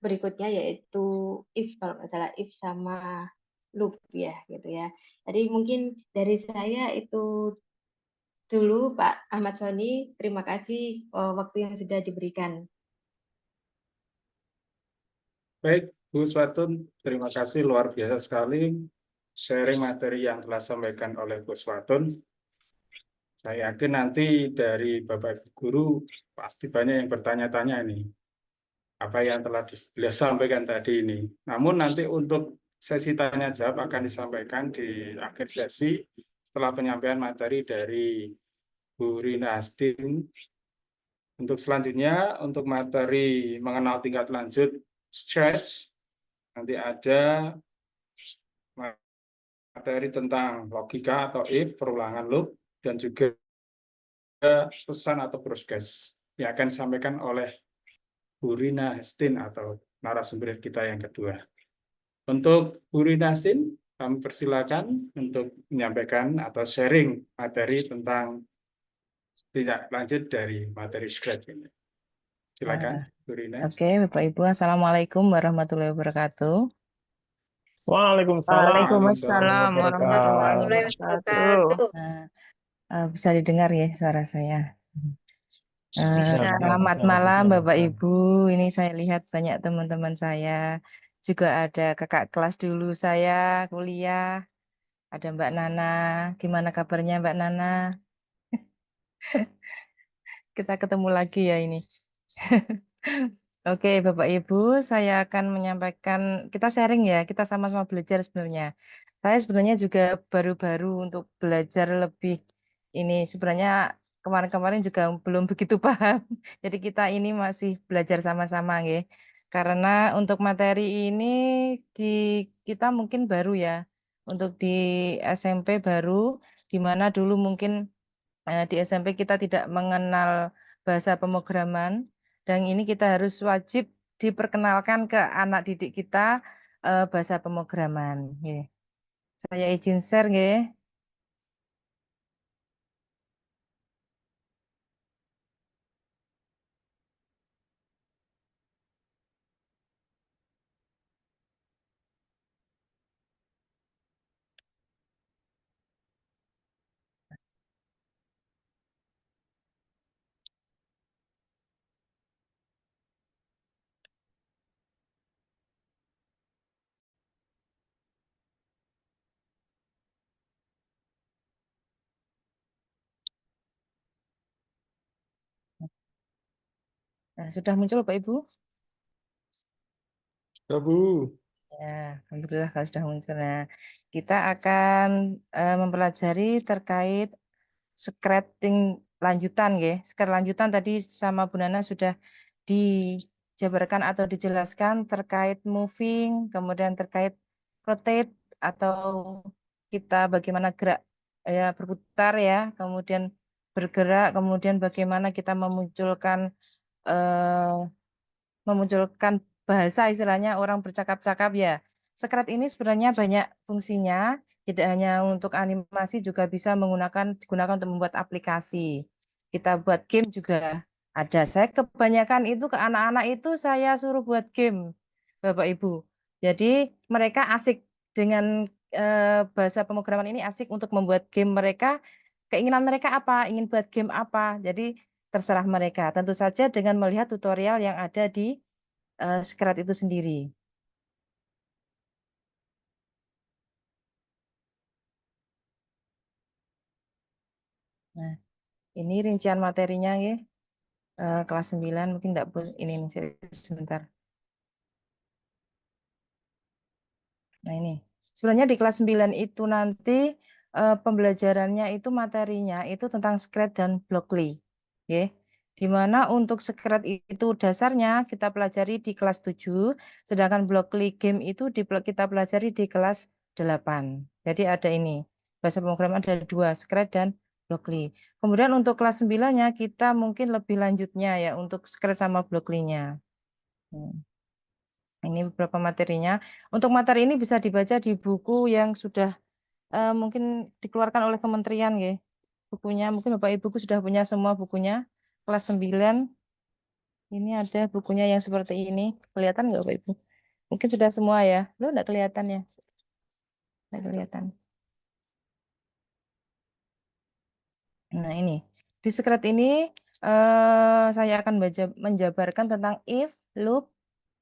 berikutnya yaitu if, kalau nggak salah if sama loop ya gitu ya. Jadi mungkin dari saya itu dulu Pak Ahmad Soni. Terima kasih waktu yang sudah diberikan. Baik, Bu Swatun, terima kasih luar biasa sekali sharing materi yang telah disampaikan oleh Bu Swatun. Saya yakin nanti dari Bapak Ibu Guru pasti banyak yang bertanya-tanya ini. Apa yang telah beliau sampaikan tadi ini. Namun nanti untuk sesi tanya jawab akan disampaikan di akhir sesi setelah penyampaian materi dari Bu Rina Hastin. Untuk selanjutnya, untuk materi mengenal tingkat lanjut stretch, nanti ada materi tentang logika atau if, perulangan loop, dan juga pesan atau broadcast yang akan disampaikan oleh Bu Rina Hastin atau narasumber kita yang kedua. Untuk Bu Rina Hastin, kami persilakan untuk menyampaikan atau sharing materi tentang tindak lanjut dari materi Scratch ini. Silakan, Bu Rina. Oke, Bapak Ibu, Assalamualaikum warahmatullahi wabarakatuh. Waalaikumsalam Waalaikumsalam warahmatullahi warahmatullahi wabarakatuh. Bisa didengar ya suara saya. Bisa. Selamat malam Bapak Ibu. Ini saya lihat banyak teman-teman saya. Juga ada kakak kelas dulu saya kuliah. Ada Mbak Nana. Gimana kabarnya Mbak Nana? Kita ketemu lagi ya ini. Oke, Bapak Ibu, saya akan menyampaikan, kita sharing ya, kita sama-sama belajar sebenarnya. Saya sebenarnya juga baru-baru untuk belajar lebih ini, sebenarnya kemarin-kemarin juga belum begitu paham. Jadi kita ini masih belajar sama-sama ya. Karena untuk materi ini kita mungkin baru ya, untuk di SMP baru, di mana dulu mungkin di SMP kita tidak mengenal bahasa pemrograman, dan ini kita harus wajib diperkenalkan ke anak didik kita bahasa pemrograman. Nggih. Saya izin share nggih. Nah, sudah muncul Pak Ibu? Ya, Bu. Ya, alhamdulillah kalau sudah muncul. Nah, kita akan mempelajari terkait scratching lanjutan ya. Scratch lanjutan tadi sama Bu Nana sudah dijabarkan atau dijelaskan terkait moving, kemudian terkait rotate atau kita bagaimana gerak ya berputar ya, kemudian bergerak, kemudian bagaimana kita memunculkan bahasa istilahnya orang bercakap-cakap ya. Scratch ini sebenarnya banyak fungsinya, tidak hanya untuk animasi juga bisa digunakan untuk membuat aplikasi. Kita buat game juga ada. Saya kebanyakan itu ke anak-anak itu saya suruh buat game, Bapak Ibu. Jadi mereka asik dengan bahasa pemrograman ini, asik untuk membuat game mereka. Keinginan mereka apa? Ingin buat game apa? Jadi terserah mereka. Tentu saja dengan melihat tutorial yang ada di Scratch itu sendiri. Nah, ini rincian materinya ya. Kelas 9 mungkin enggak ini sebentar. Nah, ini. Sebenarnya di kelas 9 itu nanti pembelajarannya itu materinya itu tentang Scratch dan Blockly. Ya. Di mana untuk Scratch itu dasarnya kita pelajari di kelas 7, sedangkan Blockly game itu kita pelajari di kelas 8. Jadi ada ini. Bahasa pemrograman ada 2, Scratch dan Blockly. Kemudian untuk kelas 9-nya kita mungkin lebih lanjutnya ya untuk Scratch sama Blockly-nya. Ini beberapa materinya. Untuk materi ini bisa dibaca di buku yang sudah mungkin dikeluarkan oleh kementerian ya. Bukunya mungkin Bapak Ibu sudah punya semua bukunya. Kelas 9. Ini ada bukunya yang seperti ini. Kelihatan nggak Bapak Ibu? Mungkin sudah semua ya. Lo enggak kelihatan ya? Enggak kelihatan. Nah, ini. Di Scratch ini saya akan menjabarkan tentang if, loop,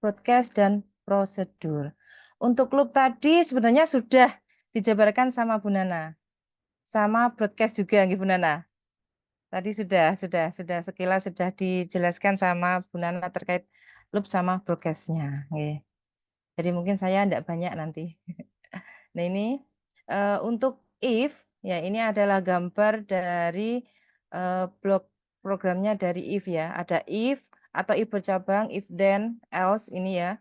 broadcast, dan prosedur. Untuk loop tadi sebenarnya sudah dijabarkan sama Bu Nana. Sama broadcast juga, Bu Nana. Tadi sudah sekilas sudah dijelaskan sama Bu Nana terkait loop sama broadcast-nya. Nggih. Jadi mungkin saya enggak banyak nanti. Nah ini untuk if ya ini adalah gambar dari blok programnya dari if ya. Ada if atau if bercabang, if then, else ini ya.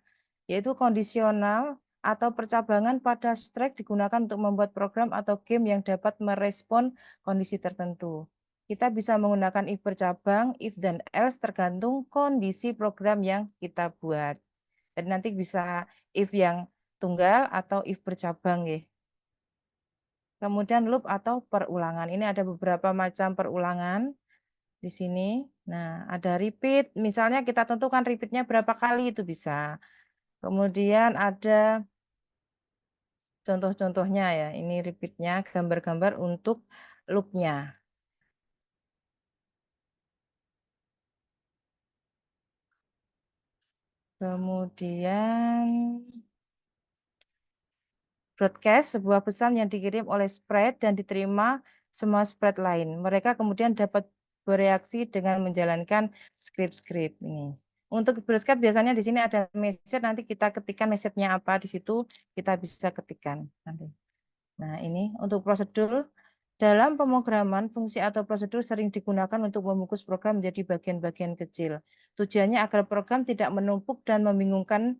Yaitu kondisional atau percabangan pada strike digunakan untuk membuat program atau game yang dapat merespon kondisi tertentu. Kita bisa menggunakan if bercabang, if dan else tergantung kondisi program yang kita buat. Jadi nanti bisa if yang tunggal atau if bercabang ya. Kemudian loop atau perulangan. Ini ada beberapa macam perulangan di sini. Nah, ada repeat. Misalnya kita tentukan repeatnya berapa kali itu bisa. Kemudian ada contoh-contohnya ya. Ini repeatnya, gambar-gambar untuk loopnya. Kemudian broadcast, sebuah pesan yang dikirim oleh spread dan diterima semua spread lain. Mereka kemudian dapat bereaksi dengan menjalankan script-script ini. Untuk broadcast biasanya di sini ada message, nanti kita ketikkan message-nya apa di situ, kita bisa ketikkan nanti. Nah, ini untuk prosedur. Dalam pemrograman, fungsi atau prosedur sering digunakan untuk membungkus program menjadi bagian-bagian kecil. Tujuannya agar program tidak menumpuk dan membingungkan.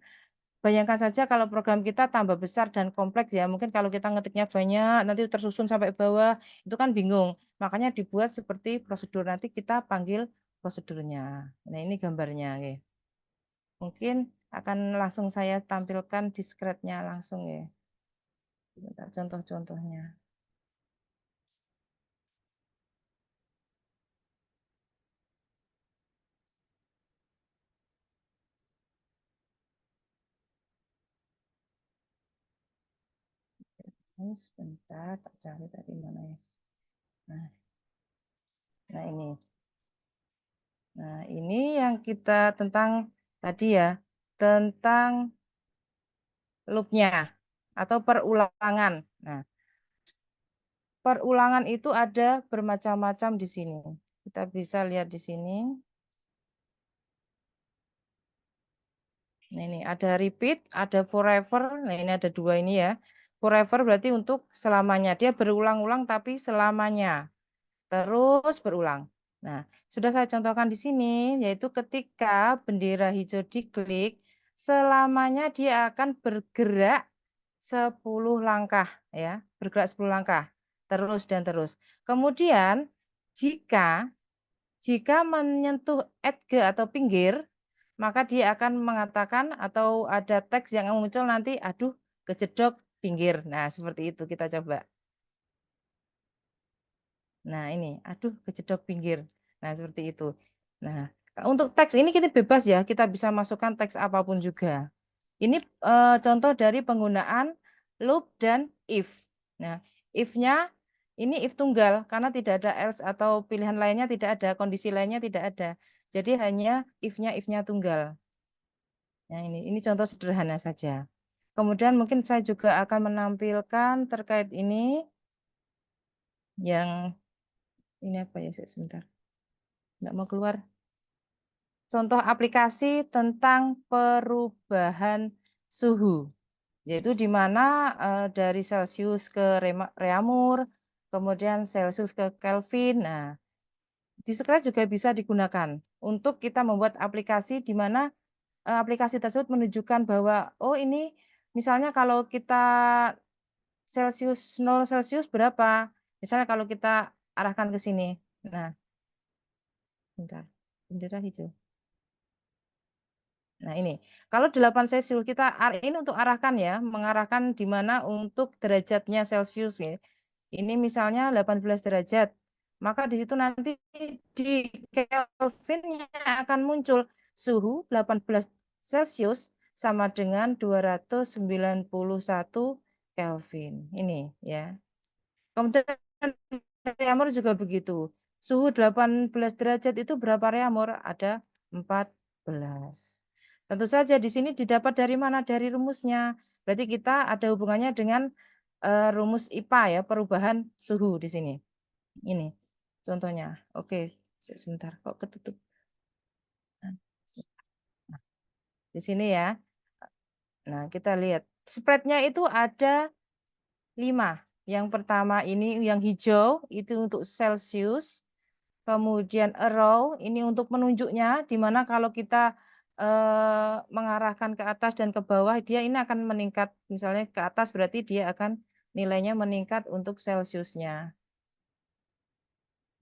Bayangkan saja kalau program kita tambah besar dan kompleks ya, mungkin kalau kita ngetiknya banyak, nanti tersusun sampai bawah, itu kan bingung. Makanya dibuat seperti prosedur, nanti kita panggil prosedurnya. Nah ini gambarnya. Ya. Mungkin akan langsung saya tampilkan diskretnya langsung ya. Contoh-contohnya. Sebentar, tak cari tadi mana ya. Nah ini. Nah ini yang kita tentang tadi ya, tentang loopnya atau perulangan. Nah, perulangan itu ada bermacam-macam di sini. Kita bisa lihat di sini. Nah, ini ada repeat, ada forever. Nah, ini ada dua ini ya. Forever berarti untuk selamanya. Dia berulang-ulang tapi selamanya. Terus berulang. Nah, sudah saya contohkan di sini, yaitu ketika bendera hijau diklik, selamanya dia akan bergerak 10 langkah. Ya, bergerak 10 langkah. Terus dan terus. Kemudian, jika menyentuh add ke atau pinggir, maka dia akan mengatakan atau ada teks yang muncul nanti, aduh, kejedok pinggir. Nah, seperti itu kita coba. Nah, ini, aduh, kejedok pinggir. Nah, seperti itu. Nah, untuk teks ini kita bebas ya, kita bisa masukkan teks apapun juga. Ini contoh dari penggunaan loop dan if. Nah, if-nya ini if tunggal karena tidak ada else atau pilihan lainnya tidak ada, kondisi lainnya tidak ada. Jadi hanya if-nya tunggal. Nah, ini contoh sederhana saja. Kemudian mungkin saya juga akan menampilkan terkait ini yang ini apa ya, sebentar. Nggak mau keluar. Contoh aplikasi tentang perubahan suhu. Yaitu di mana dari Celsius ke Reaumur, kemudian Celsius ke Kelvin. Nah, diskret juga bisa digunakan untuk kita membuat aplikasi di mana aplikasi tersebut menunjukkan bahwa oh ini misalnya kalau kita Celsius 0 Celsius berapa? Misalnya kalau kita arahkan ke sini. Nah, bentar. Bendera hijau. Nah, ini. Kalau 8 Celsius kita ini untuk arahkan ya, mengarahkan di mana untuk derajatnya Celsius ya. Ini misalnya 18 derajat. Maka di situ nanti di Kelvinnya akan muncul suhu 18 Celsius sama dengan 291 Kelvin. Ini ya. Kemudian reaumur juga begitu. Suhu 18 derajat itu berapa reaumur? Ada 14. Tentu saja di sini didapat dari mana? Dari rumusnya. Berarti kita ada hubungannya dengan rumus IPA ya, perubahan suhu di sini. Ini. contohnya. Oke, sebentar kok ketutup. Nah, di sini ya. Nah, kita lihat spreadnya itu ada 5. Yang pertama ini yang hijau itu untuk Celsius. Kemudian arrow ini untuk menunjuknya, di mana kalau kita mengarahkan ke atas dan ke bawah, dia ini akan meningkat. Misalnya ke atas berarti dia akan nilainya meningkat untuk Celsiusnya.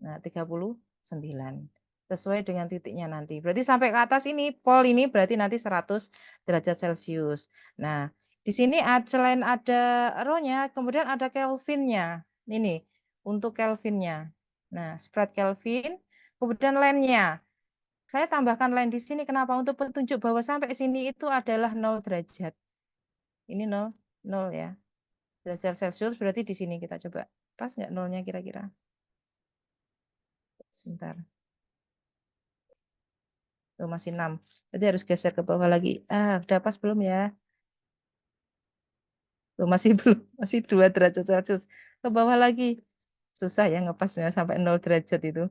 Nah, 39. Sesuai dengan titiknya nanti. Berarti sampai ke atas ini, pol ini berarti nanti 100 derajat Celcius. Nah, di sini selain ada arrow-nya, kemudian ada Kelvinnya. Ini, untuk Kelvinnya. Nah, spread Kelvin, kemudian line-nya. Saya tambahkan line di sini, kenapa? Untuk petunjuk bahwa sampai sini itu adalah 0 derajat. Ini 0, 0 ya. Derajat Celcius berarti di sini kita coba. Pas nggak nolnya kira-kira? Sebentar. Oh, masih 6. Jadi harus geser ke bawah lagi. Udah pas belum ya? Oh, masih belum. Masih 2 derajat Celcius. Ke bawah lagi. Susah ya ngepasnya sampai 0 derajat itu.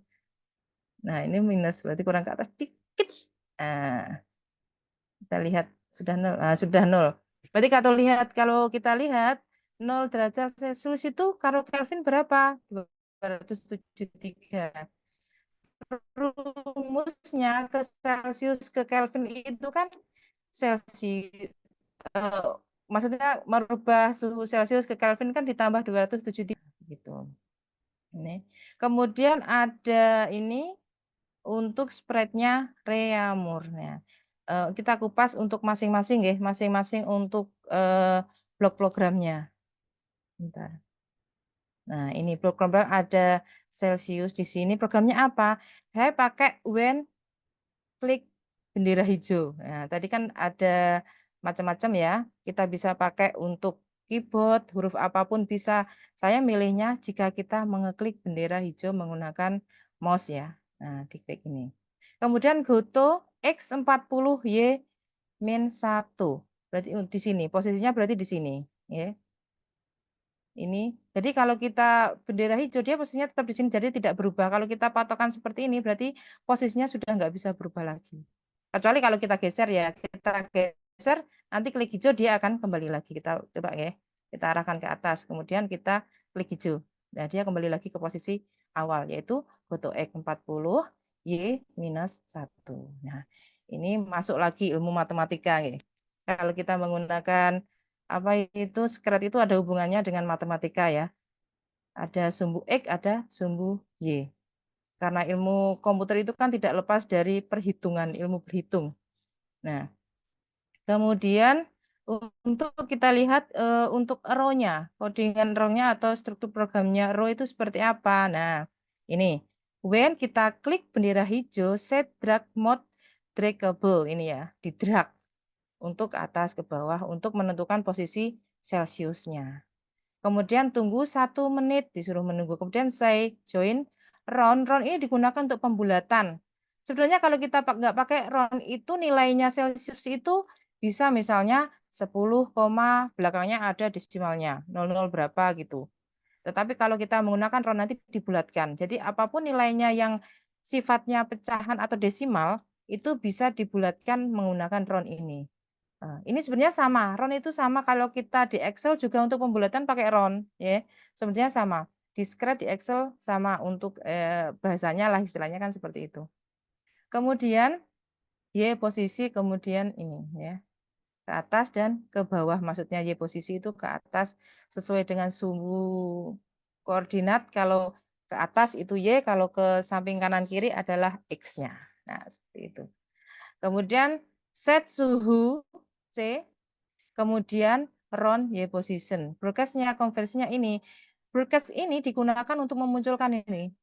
Nah, ini minus. Berarti kurang ke atas dikit. Kita lihat. Sudah 0. Sudah 0. Berarti kalau kita lihat 0 derajat Celcius itu kalau Kelvin berapa? 273. Rumusnya ke Celsius ke Kelvin itu kan Celsius, maksudnya merubah suhu Celsius ke Kelvin kan ditambah 273 gitu. Ini. Kemudian ada ini untuk spreadnya Reaumurnya. Kita kupas untuk masing-masing ya, masing-masing untuk blok programnya. Bentar. Nah, ini program ada Celsius di sini. Programnya apa? Saya pakai when klik bendera hijau. Nah, tadi kan ada macam-macam ya. Kita bisa pakai untuk keyboard, huruf apapun bisa. Saya milihnya jika kita mengeklik bendera hijau menggunakan mouse ya. Nah, diklik ini. Kemudian goto X40Y min 1. Berarti di sini, posisinya berarti di sini. Ya. Ini, jadi kalau kita bendera hijau, dia posisinya tetap di sini, jadi tidak berubah. Kalau kita patokan seperti ini, berarti posisinya sudah nggak bisa berubah lagi. Kecuali kalau kita geser ya, kita geser, nanti klik hijau, dia akan kembali lagi. Kita coba ya, kita arahkan ke atas, kemudian kita klik hijau. Nah, dia kembali lagi ke posisi awal, yaitu goto X40, Y minus 1. Nah, ini masuk lagi ilmu matematika. Ya. Kalau kita menggunakan apa itu sekret itu ada hubungannya dengan matematika ya. Ada sumbu X, ada sumbu Y. Karena ilmu komputer itu kan tidak lepas dari perhitungan, ilmu berhitung. Nah, kemudian untuk kita lihat untuk row-nya, codingan row-nya atau struktur programnya row itu seperti apa. Nah, ini. When kita klik bendera hijau, set drag mode draggable ini ya, di drag untuk ke atas ke bawah untuk menentukan posisi Celsiusnya. Kemudian tunggu 1 menit, disuruh menunggu. Kemudian saya join round. Round ini digunakan untuk pembulatan. Sebenarnya kalau kita nggak pakai round itu nilainya Celsius itu bisa misalnya 10, belakangnya ada desimalnya, 00 berapa gitu. Tetapi kalau kita menggunakan round nanti dibulatkan. Jadi apapun nilainya yang sifatnya pecahan atau desimal itu bisa dibulatkan menggunakan round ini. Ini sebenarnya sama, round itu sama kalau kita di Excel juga untuk pembulatan pakai round, ya. Sebenarnya sama. Discrete di Excel sama untuk bahasanya lah istilahnya kan seperti itu. Kemudian Y posisi kemudian ini ya. Ke atas dan ke bawah, maksudnya Y posisi itu ke atas sesuai dengan sumbu koordinat. Kalau ke atas itu Y, kalau ke samping kanan kiri adalah X-nya. Nah, seperti itu. Kemudian set suhu C, kemudian round Y position. Broadcast-nya, konversinya ini. Broadcast ini digunakan untuk memunculkan ini.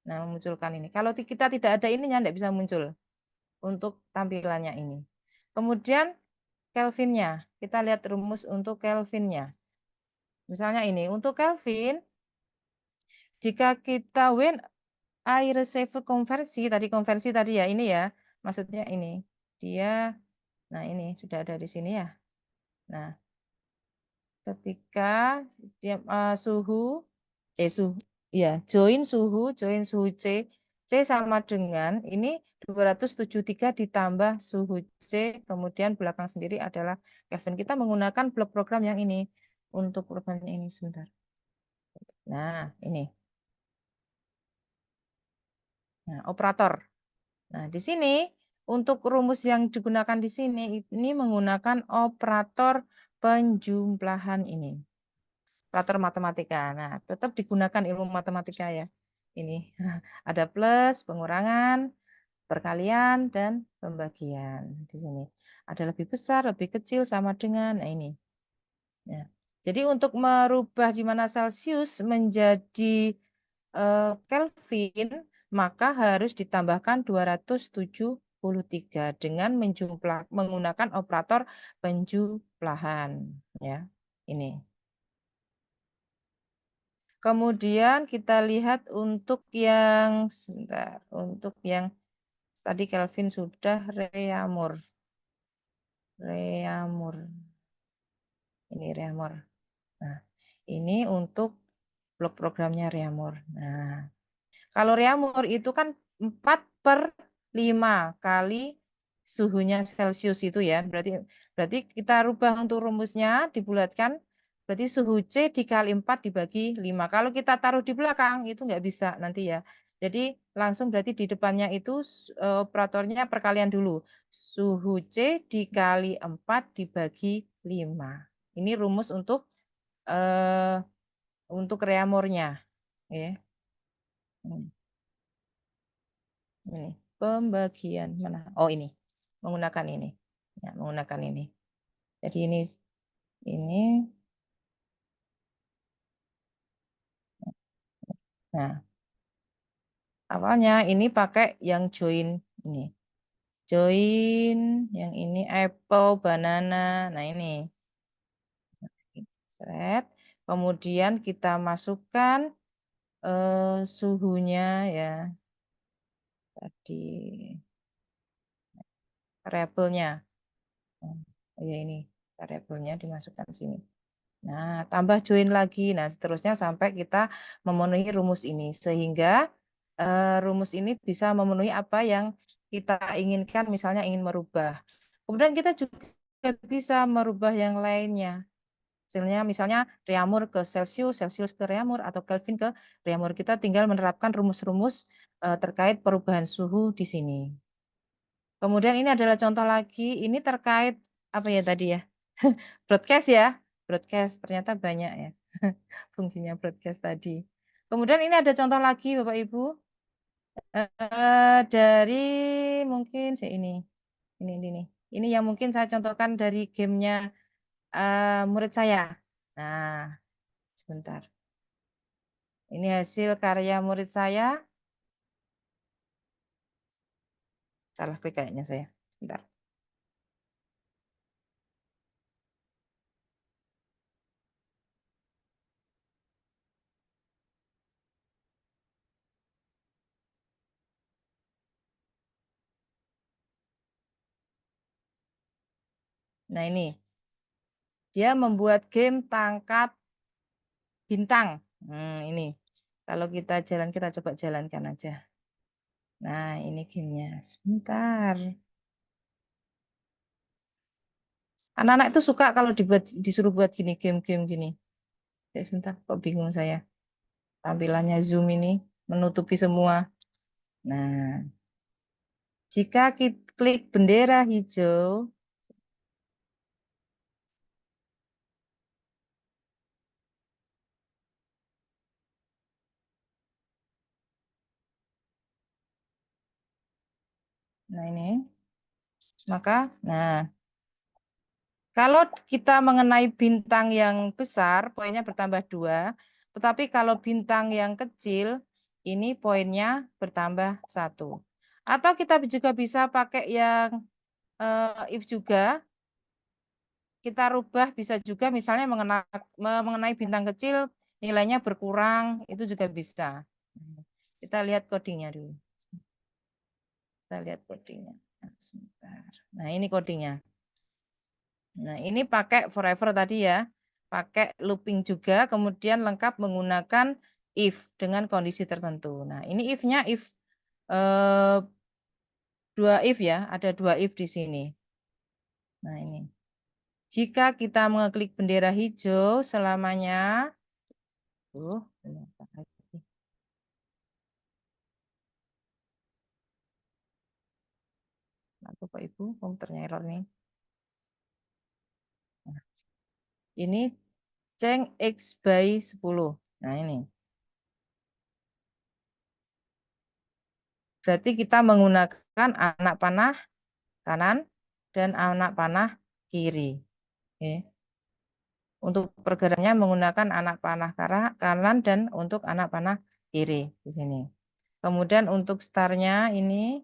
Nah, memunculkan ini. Kalau kita tidak ada ininya, tidak bisa muncul untuk tampilannya ini. Kemudian Kelvinnya. Kita lihat rumus untuk Kelvinnya. Misalnya ini. Untuk Kelvin, jika kita when I receive konversi tadi ya, ini ya. Maksudnya ini. Dia, nah ini sudah ada di sini ya. Nah, ketika dia, suhu ya, join suhu C. C sama dengan ini 273 ditambah suhu C, kemudian belakang sendiri adalah Kelvin. Kita menggunakan blok program yang ini untuk programnya ini sebentar. Nah, ini. Nah, operator. Nah, di sini untuk rumus yang digunakan di sini ini menggunakan operator penjumlahan ini. Operator matematika. Nah, tetap digunakan ilmu matematika ya. Ini ada plus, pengurangan, perkalian, dan pembagian. Di sini ada lebih besar, lebih kecil, sama dengan ini. Ya. Jadi untuk merubah di mana Celsius menjadi Kelvin, maka harus ditambahkan 273 dengan menggunakan operator penjumlahan. Ya, ini. Kemudian kita lihat untuk yang sebentar, untuk yang tadi Kelvin sudah Reaumur. Ini Reaumur. Nah, ini untuk blok programnya Reaumur. Nah, kalau Reaumur itu kan 4/5 kali suhunya Celcius itu ya. Berarti kita rubah untuk rumusnya, dibulatkan. Berarti suhu C dikali 4 dibagi 5. Kalau kita taruh di belakang itu nggak bisa nanti ya. Jadi langsung berarti di depannya itu operatornya perkalian dulu. Suhu C dikali 4 dibagi 5. Ini rumus untuk Reaumurnya. Ya. Ini pembagian mana? Oh ini menggunakan ini, ya, menggunakan ini. Jadi ini. Nah, awalnya ini pakai yang join ini, join yang ini apple, banana. Nah ini, seret. Kemudian kita masukkan suhunya ya tadi variabelnya. Oh ya ini variabelnya dimasukkan sini. Nah, tambah join lagi. Nah, seterusnya sampai kita memenuhi rumus ini. Sehingga rumus ini bisa memenuhi apa yang kita inginkan, misalnya ingin merubah. Kemudian kita juga bisa merubah yang lainnya. Hasilnya misalnya Reaumur ke Celsius, Celsius ke Reaumur, atau Kelvin ke Reaumur. Kita tinggal menerapkan rumus-rumus terkait perubahan suhu di sini. Kemudian ini adalah contoh lagi. Ini terkait apa ya tadi ya? Broadcast ya. Broadcast ternyata banyak ya fungsinya broadcast tadi. Kemudian ini ada contoh lagi Bapak Ibu dari mungkin ini yang mungkin saya contohkan dari gamenya murid saya. Nah, sebentar. Ini hasil karya murid saya. Salah klik kayaknya saya. Sebentar. Nah, ini. Dia membuat game tangkap bintang. Ini. Kalau kita coba jalankan aja. Nah, ini gamenya. Sebentar. Anak-anak itu suka kalau disuruh buat gini, game-game gini. Sebentar, kok bingung saya. Tampilannya Zoom ini menutupi semua. Nah, jika kita klik bendera hijau, nah ini, maka, kalau kita mengenai bintang yang besar, poinnya bertambah 2. Tetapi kalau bintang yang kecil, ini poinnya bertambah 1. Atau kita juga bisa pakai yang if juga. Kita rubah bisa juga misalnya mengenai bintang kecil, nilainya berkurang, itu juga bisa. Kita lihat codingnya dulu. Kita lihat codingnya. Sebentar. Nah, ini codingnya. Nah, ini pakai forever tadi ya. Pakai looping juga, kemudian lengkap menggunakan if dengan kondisi tertentu. Nah, ini if-nya if 2 if ya, ada 2 if di sini. Nah, ini. Jika kita mengeklik bendera hijau selamanya, Bapak Ibu, komputernya error nih. Nah, ini ceng X by 10. Nah, ini. Berarti kita menggunakan anak panah kanan dan anak panah kiri. Oke. Untuk pergerakannya menggunakan anak panah kanan dan untuk anak panah kiri di sini. Kemudian untuk startnya ini.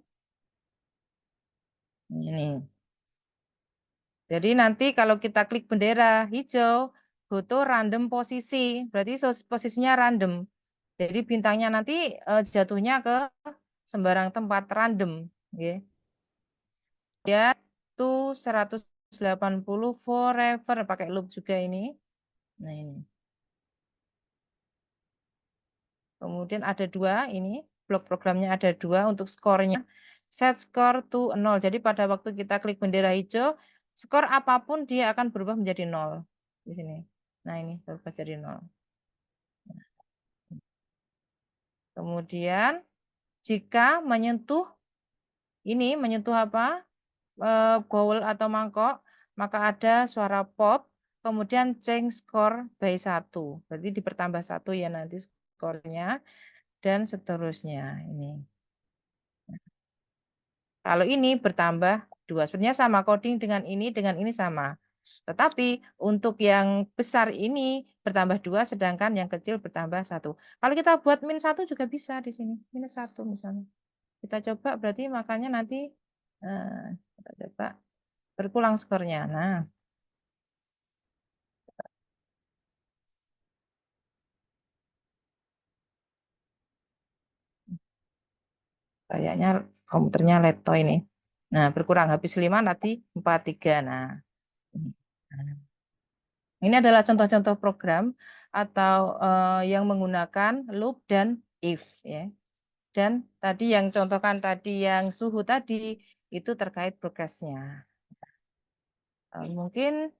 Jadi nanti kalau kita klik bendera hijau, foto random posisi. Berarti posisinya random. Jadi bintangnya nanti jatuhnya ke sembarang tempat random. Okay. Ya, tuh 180 forever pakai loop juga ini. Nah, ini. Kemudian ada 2 ini, blok programnya ada 2 untuk skornya. Set score to 0. Jadi pada waktu kita klik bendera hijau, skor apapun dia akan berubah menjadi 0 di sini. Nah, ini berubah jadi 0. Kemudian jika menyentuh ini, menyentuh apa? Bowl atau mangkok, maka ada suara pop, kemudian change score by 1. Berarti dipertambah 1 ya nanti skornya dan seterusnya ini. Kalau ini bertambah 2. Sebenarnya sama coding dengan ini sama. Tetapi untuk yang besar ini bertambah 2, sedangkan yang kecil bertambah 1. Kalau kita buat min 1 juga bisa di sini. Minus 1 misalnya. Kita coba berarti makanya nanti kita coba berkurang skornya. Nah, kayaknya komputernya leto ini. Nah, berkurang habis 5 nanti 43. Nah, ini adalah contoh-contoh program atau yang menggunakan loop dan if ya. Dan tadi yang contohkan tadi yang suhu tadi itu terkait progresnya. Mungkin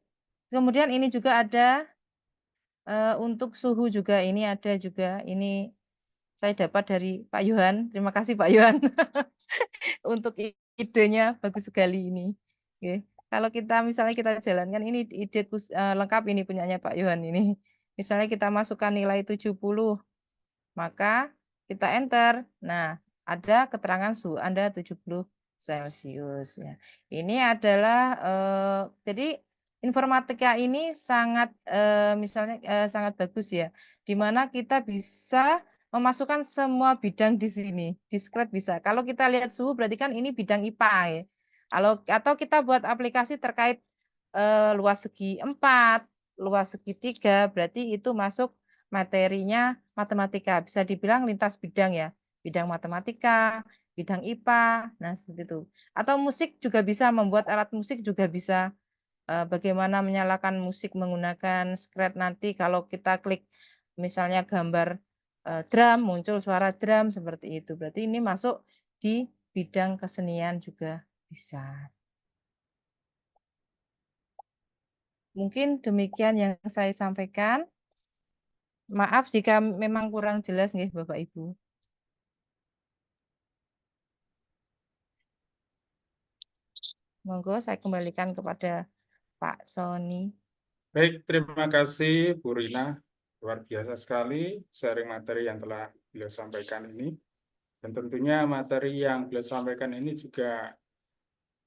kemudian ini juga ada untuk suhu juga ini ada juga ini saya dapat dari Pak Yohan. Terima kasih Pak Yohan untuk idenya bagus sekali ini. Oke. Kalau kita misalnya kita jalankan ini ide lengkap ini punyanya Pak Yohan ini. Misalnya kita masukkan nilai 70, maka kita enter. Nah, ada keterangan suhu Anda 70 Celcius ya. Ini adalah jadi informatika ini sangat misalnya sangat bagus ya. Di mana kita bisa memasukkan semua bidang di sini. Discrete bisa. Kalau kita lihat suhu berarti kan ini bidang IPA ya. Atau kita buat aplikasi terkait luas segi 4, luas segi 3, berarti itu masuk materinya matematika. Bisa dibilang lintas bidang ya. Bidang matematika, bidang IPA, nah seperti itu. Atau musik juga bisa, membuat alat musik juga bisa. Bagaimana menyalakan musik menggunakan Scratch nanti kalau kita klik misalnya gambar drum, muncul suara drum seperti itu. Berarti ini masuk di bidang kesenian juga bisa. Mungkin demikian yang saya sampaikan. Maaf jika memang kurang jelas nih Bapak Ibu. Monggo saya kembalikan kepada Pak Sony. Baik, terima kasih Bu Rina. Luar biasa sekali sharing materi yang telah beliau sampaikan ini. Dan tentunya materi yang beliau sampaikan ini juga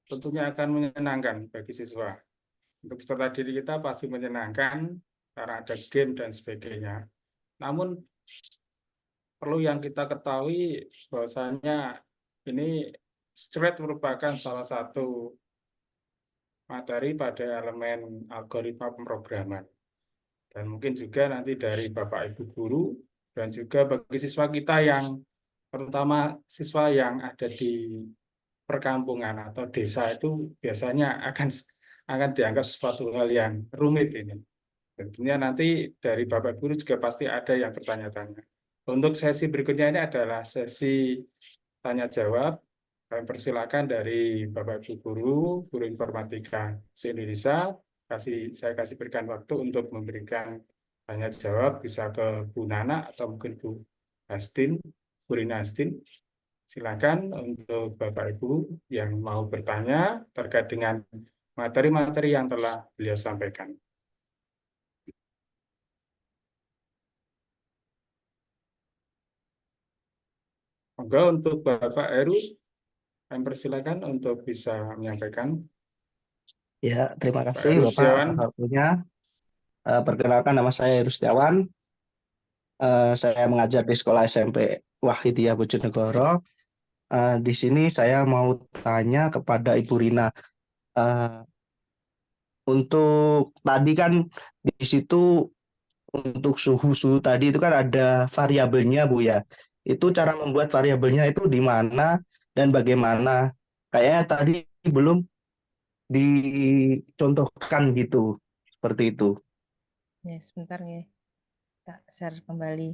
tentunya akan menyenangkan bagi siswa. Untuk peserta didik kita pasti menyenangkan karena ada game dan sebagainya. Namun perlu yang kita ketahui bahwasanya ini Scratch merupakan salah satu materi pada elemen algoritma pemrograman. Dan mungkin juga nanti dari Bapak Ibu guru dan juga bagi siswa kita yang terutama siswa yang ada di perkampungan atau desa itu biasanya akan dianggap sesuatu hal yang rumit ini. Tentunya nanti dari Bapak Guru juga pasti ada yang bertanya-tanya. Untuk sesi berikutnya ini adalah sesi tanya jawab. Kami persilakan dari Bapak Ibu guru informatika se-Indonesia. Saya kasih berikan waktu untuk memberikan tanya jawab, bisa ke Bu Nana atau mungkin Bu Hastin, Bu Rina Hastin. Silakan untuk Bapak Ibu yang mau bertanya terkait dengan materi-materi yang telah beliau sampaikan. Monggo untuk Bapak Heru, kami persilakan untuk bisa menyampaikan. Ya, terima Pak kasih Heru Bapak Setiawan. atas waktunya. Perkenalkan, nama saya Heru Setiawan. Saya mengajar di sekolah SMP Wahidiyah Bojonegoro. Di sini saya mau tanya kepada Ibu Rina. Untuk tadi kan di situ untuk suhu tadi itu kan ada variabelnya Bu ya. Itu cara membuat variabelnya itu di mana dan bagaimana? Kayaknya tadi belum dicontohkan gitu. Seperti itu. Ya, sebentar ya. Tak share kembali.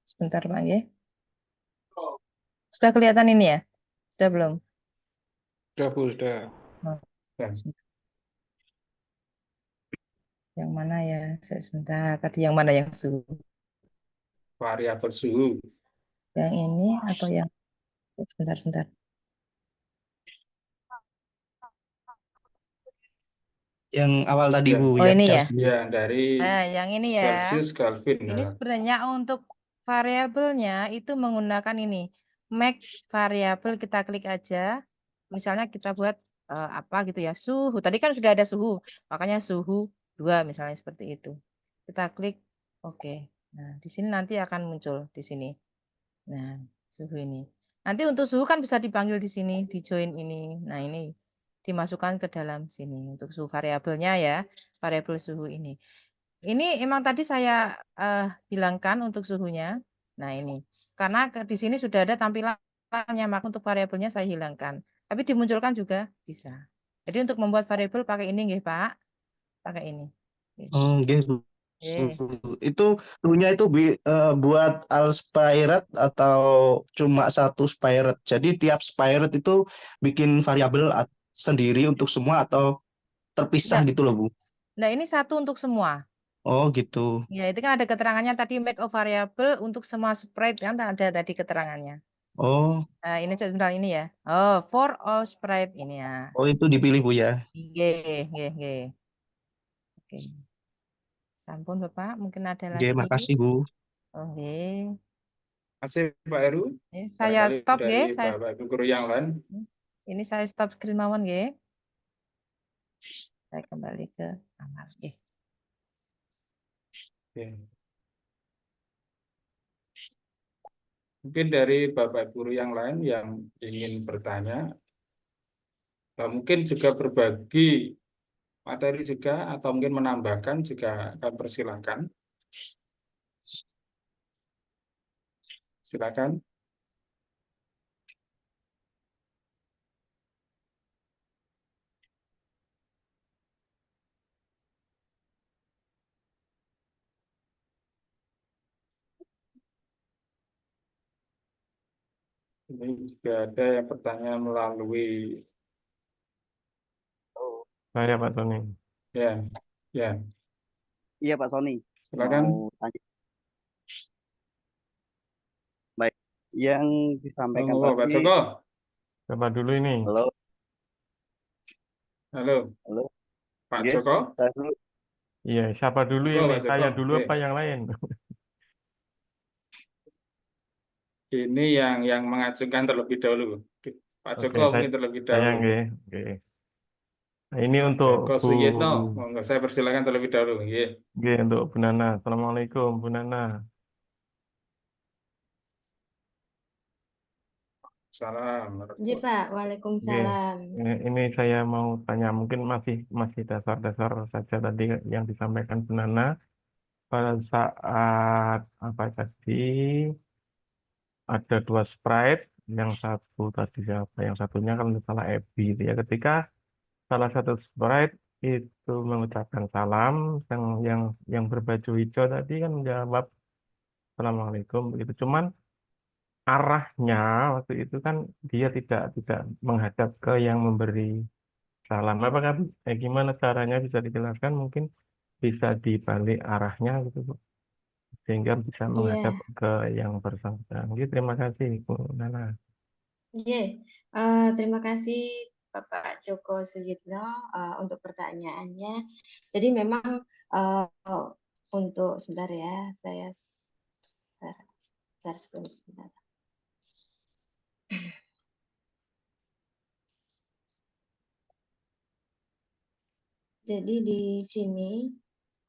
Sebentar, Pak ya. Sudah kelihatan ini ya? Sudah belum? Sudah, Bu, sudah. Oh, Ya. sebentar. Yang mana ya? Sebentar. Tadi yang mana yang suhu? Variabel suhu. Yang ini atau yang sebentar. Yang awal tadi Ya. Bu Oh, yang ini ya? Celsius. Ya, dari Yang ini ya. Celsius Kelvin. Ini sebenarnya untuk variabelnya itu menggunakan ini. Make variabel, kita klik aja. Misalnya kita buat apa gitu ya, suhu. Tadi kan sudah ada suhu, makanya suhu 2 misalnya seperti itu. Kita klik oke. Nah, di sini nanti akan muncul di sini. Nah, suhu ini. Nanti untuk suhu kan bisa dipanggil di sini, di join ini. Nah, ini dimasukkan ke dalam sini untuk suhu variabelnya ya, variabel suhu ini. Ini emang tadi saya hilangkan untuk suhunya. Nah, ini. Karena di sini sudah ada tampilannya, maka untuk variabelnya saya hilangkan. Tapi dimunculkan juga bisa. Jadi untuk membuat variabel pakai ini nggih, Pak. Pakai ini. Gitu. Oke. Itu suhunya itu buat all spiret atau cuma satu spiret. Jadi tiap spiret itu bikin variabel sendiri untuk semua atau terpisah Enggak. gitu loh Bu. Nah, ini satu untuk semua. Oh gitu. Ya, itu kan ada keterangannya tadi make a variable untuk semua sprite kan ada tadi keterangannya. Oh. Nah, ini sebentar ini ya. Oh, for all sprite ini ya. Oh, itu dipilih Bu ya. Nggih. Oke. Ampun Bapak, mungkin ada Oke, lagi. makasih Bu. Oke. Masih Pak Heru. Saya Barangkali stop dari nggih. Bapak Ibu guru yang lain. Ini saya stop screen mawon nggih. Saya kembali ke kamar nggih. Oke. Mungkin dari Bapak Ibu guru yang lain yang ingin bertanya, mungkin juga berbagi materi juga atau mungkin menambahkan juga akan persilakan. Silakan. Ini juga ada yang bertanya melalui Saya Pak Tony. ya. Iya Pak Sony, Silakan. mau tanya. Baik, yang disampaikan Pak tadi. Joko. Siapa dulu ini? Halo. Pak Oke, Joko. saya dulu. Iya, siapa dulu Joko, ini? Pak Joko. Saya dulu Oke. apa yang lain? Ini yang mengajukan terlebih dahulu. Pak Joko Oke, mungkin terlebih saya dahulu. nggih. Oke. Nah, ini untuk Joko Bu Suyitno, monggo saya persilakan terlebih dahulu. Nggih. Nggih, untuk Bu Nana. Assalamualaikum Bu Nana. Salam. Iya Pak, Waalaikumsalam. Ini saya mau tanya, mungkin masih dasar-dasar saja tadi yang disampaikan Bu Nana pada saat apa tadi ada dua sprite, yang satu tadi siapa? Yang satunya kalau nggak salah Ebi itu ya. Ketika salah satu sprite itu mengucapkan salam, yang berbaju hijau tadi kan menjawab Assalamualaikum begitu. Cuman arahnya waktu itu kan dia tidak menghadap ke yang memberi salam. Apakah gimana caranya bisa dijelaskan? Mungkin bisa dibalik arahnya gitu, Bu, sehingga bisa menghadap Iya, ke yang bersangkutan. Gitu, terima kasih, Bu Nana. iya. Terima kasih Bapak Joko Suyitno untuk pertanyaannya. Jadi memang untuk sebentar ya, saya share screen sebentar. Jadi di sini,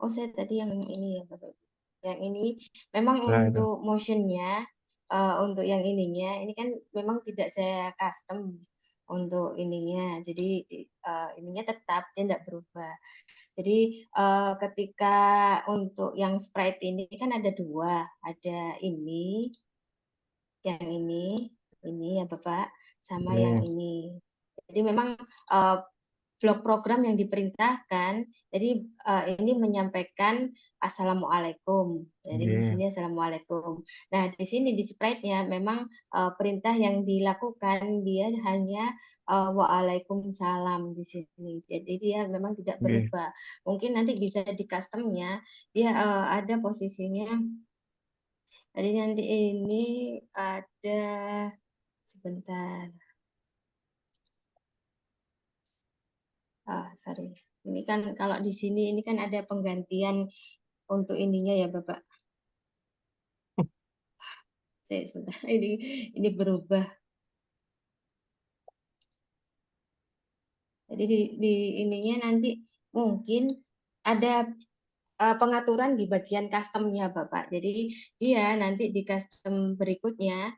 saya tadi yang ini ya Bapak. Yang ini memang Nah, itu. untuk motionnya, untuk yang ininya, ini kan memang tidak saya custom untuk ininya. Jadi ininya tetap, dia tidak berubah. Jadi ketika untuk yang sprite ini kan ada dua, ada ini ya Bapak, sama yang ini. Jadi memang blok program yang diperintahkan, jadi ini menyampaikan Assalamualaikum. Jadi di sini Assalamualaikum. Nah, di sini di sprite-nya memang perintah yang dilakukan dia hanya Waalaikumsalam di sini. Jadi dia memang tidak berubah. Mungkin nanti bisa di custom-nya dia ada posisinya. Jadi nanti ini ada sebentar. Sorry. Ini kan kalau di sini ini kan ada penggantian untuk ininya ya Bapak. Saya sebentar. Ini berubah. Jadi di ininya nanti mungkin ada pengaturan di bagian custom-nya Bapak. Jadi dia nanti di custom berikutnya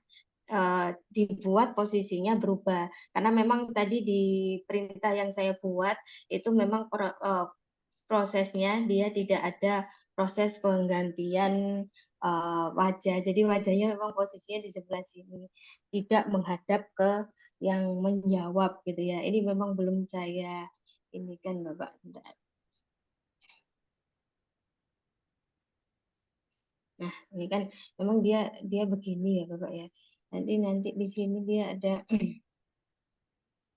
dibuat posisinya berubah. Karena memang tadi di perintah yang saya buat itu memang prosesnya dia tidak ada proses penggantian wajah. Jadi wajahnya memang posisinya di sebelah sini, tidak menghadap ke yang menjawab gitu ya. Ini memang belum saya ini kan Bapak. Nah, ini kan memang dia begini ya Bapak ya. Nanti di sini dia ada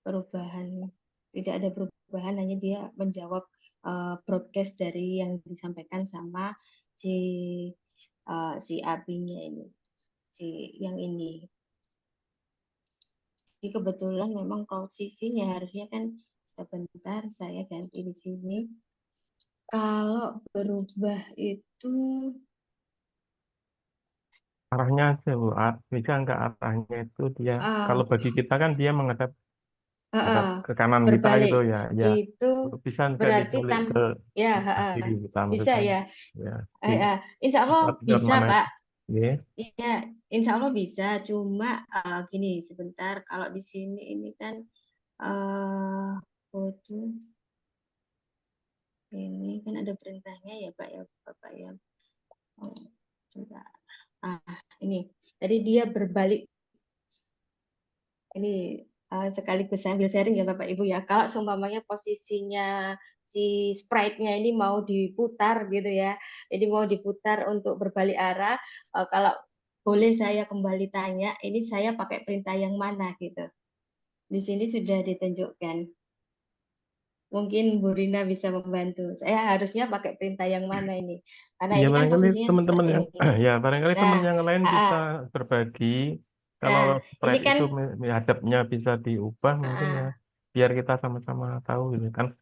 perubahan, tidak ada perubahan, hanya dia menjawab broadcast dari yang disampaikan sama si abinya ini, si yang ini. Jadi kebetulan memang posisinya harusnya kan sebentar saya ganti di sini. Kalau berubah itu arahnya aja, Bu. Bisa nggak arahnya itu dia, kalau bagi kita kan dia menghadap ke kanan kita berbalik gitu ya. Ya, itu bisa nggak berarti dibalik ke ya kiri kita maksud bisa saya. ya. Ya, Insya Allah lewat bisa mana? Pak. Iya. Iya, insya Allah bisa. Cuma gini sebentar, kalau di sini ini kan foto ini kan ada perintahnya ya Pak ya Bapak ya. Coba. Ini. Jadi dia berbalik. Ini sekaligus sambil sharing ya Bapak Ibu ya. Kalau seumpamanya posisinya si sprite-nya ini mau diputar gitu ya. Jadi mau diputar untuk berbalik arah. Kalau boleh saya kembali tanya, ini saya pakai perintah yang mana gitu. Di sini sudah ditunjukkan. Mungkin Bu Rina bisa membantu. Saya harusnya pakai perintah yang mana ini? Karena Ya, ini kan barangkali posisinya teman-teman seperti yang ini. ya barangkali Nah, teman yang lain bisa berbagi. Kalau nah ini sprite kan itu hadapnya bisa diubah mungkin ya, biar kita sama-sama tahu gitu kan.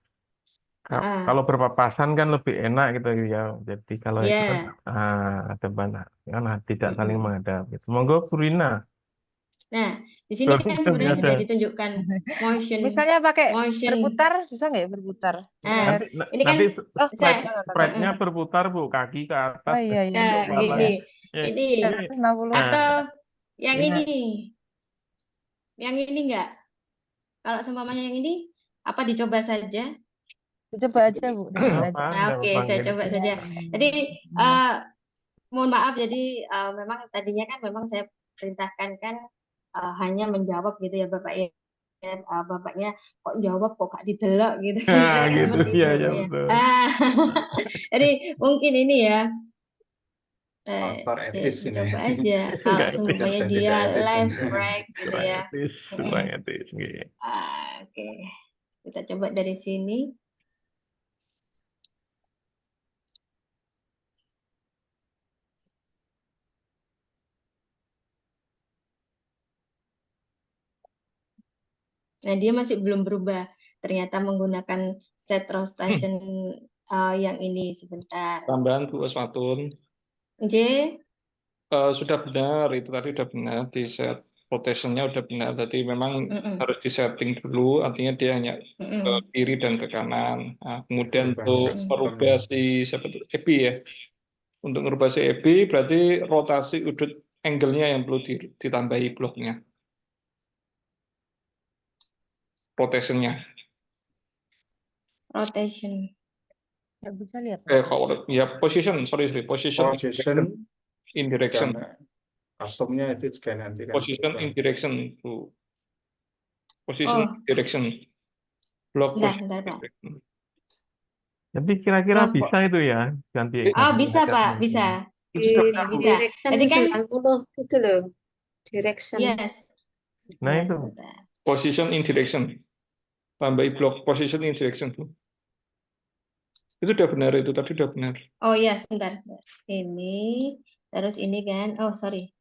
Kalau berpapasan kan lebih enak gitu ya. Jadi kalau itu kan ada banyak kan tidak saling menghadap gitu. Monggo Bu Rina. Nah, di sini kan sebenarnya sudah Ada. ditunjukkan motion. Misalnya pakai berputar, bisa nggak ya berputar? Nah, ini kan Nanti saya sprite-nya berputar Bu, kaki ke atas. Oh iya iya. Ini ini. atau yang ini. Yang ini enggak? Kalau seumpamanya yang ini apa dicoba saja? Coba aja Bu. Nah, oke, saya coba saja. Jadi mohon maaf, jadi memang tadinya kan memang saya diperintahkan kan hanya menjawab gitu ya Bapak ya. Bapaknya kok jawab kok gak didelok gitu Nah, misalnya kan gitu. seperti itu Iya, ya iya, Pak ya. betul. Jadi mungkin ini ya Faktor etis ini. coba aja kalau Nggak etis. Etis seumpamanya dan dia tidak etis live ini. break gitu Kurang ya. etis, kurang etis. Nggih. Oke, kita coba dari sini. Nah, dia masih belum berubah. Ternyata menggunakan set row station yang ini sebentar. Tambahan Bu Uswatun. J, Sudah benar, itu tadi udah benar, di set rotationnya udah benar. Tadi memang harus disetting dulu, artinya dia hanya ke kiri dan ke kanan. Nah, kemudian untuk merubah si siapa tuh, EBI ya. Untuk merubah si EBI berarti rotasi udut angle-nya yang perlu ditambahi bloknya. Rotationnya. rotation. Nggak bisa lihat. Kalau ya position Position in direction. dan customnya itu juga nanti kan Position berubah. in direction, Bu. Position in direction. Block Bentar, position bentar, in Pak. direction. Tapi kira-kira Kelompok. bisa itu ya ganti Bisa headset Pak, mungkin. bisa. Itu sudah benar, Bu. Direction Tadi kan 90 gitu loh. Direction. yes. Nah, Yes, itu. bentar. Position in direction. Tambahi blok position in direction, Bu. Itu udah benar, itu tadi udah benar. Oh iya, sebentar. Ini, terus ini kan. Oh, sorry.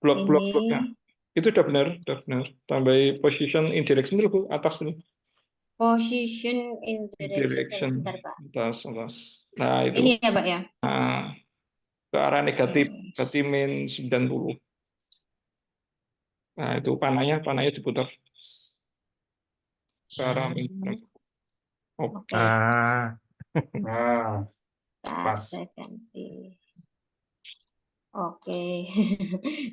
Blok-bloknya. Itu udah benar, udah benar. Tambahi position in direction dulu, Bu, atas nih. Position in direction. Direction. Bentar, Pak. Atas. Nah, itu. Ini ya, Pak ya? Nah, ke arah negatif, berarti min 90. Nah, itu panahnya diputar. Ke arah min 90. Oke. Pas. Saya ganti. Oke.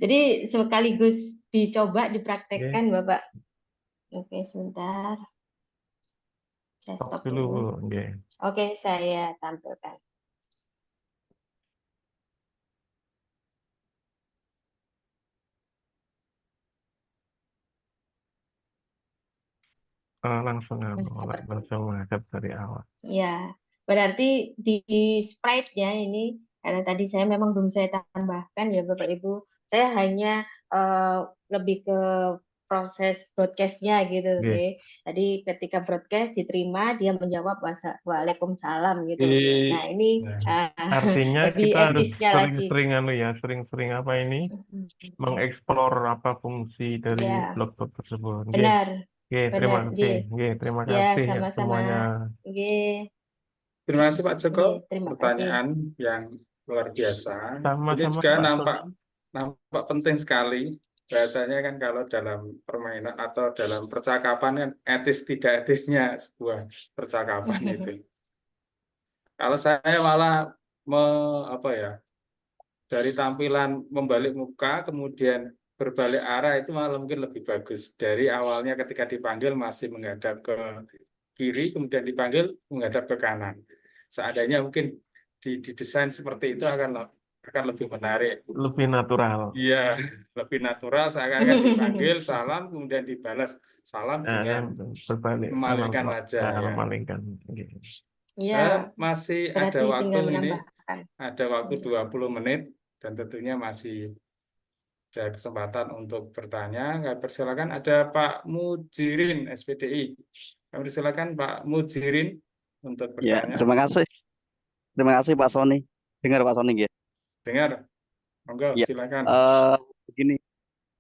Jadi sekaligus dicoba dipraktekkan, Bapak. Oke, sebentar. Saya stop dulu. Oke, saya tampilkan. Langsung menghadap dari awal. Ya, berarti di sprite-nya ini, karena tadi saya memang belum saya tambahkan ya Bapak Ibu, saya hanya lebih ke proses broadcast-nya gitu. Oke. Tadi ketika broadcast diterima, dia menjawab Waalaikumsalam gitu. Nah, ini artinya lebih kita harus etisnya lagi. sering-sering apa ini mengeksplor apa fungsi dari blog-blog tersebut. Benar. Oke, terima kasih. Terima kasih ya semuanya. Terima kasih Pak Joko. Terima Pertanyaan yang luar biasa. Ini juga nampak penting sekali. Bahasanya kan kalau dalam permainan atau dalam percakapan kan etis tidak etisnya sebuah percakapan itu. Kalau saya malah dari tampilan membalik muka kemudian berbalik arah itu malah mungkin lebih bagus dari awalnya ketika dipanggil masih menghadap ke kiri kemudian dipanggil menghadap ke kanan. Seandainya mungkin didesain seperti itu akan lebih menarik. Lebih natural. Iya, lebih natural. Seakan-akan dipanggil salam kemudian dibalas salam dengan berbalik memalingkan wajah. Memalingkan. Ya, masih ada waktu ini. Menambahkan. Ada waktu 20 menit dan tentunya masih ada kesempatan untuk bertanya. Kami persilakan ada Pak Mujirin SPDI. Kami persilakan Pak Mujirin untuk bertanya. Ya, terima kasih Pak Sony. Dengar Pak Sony ya? Dengar. Monggo, ya. Silakan. Begini,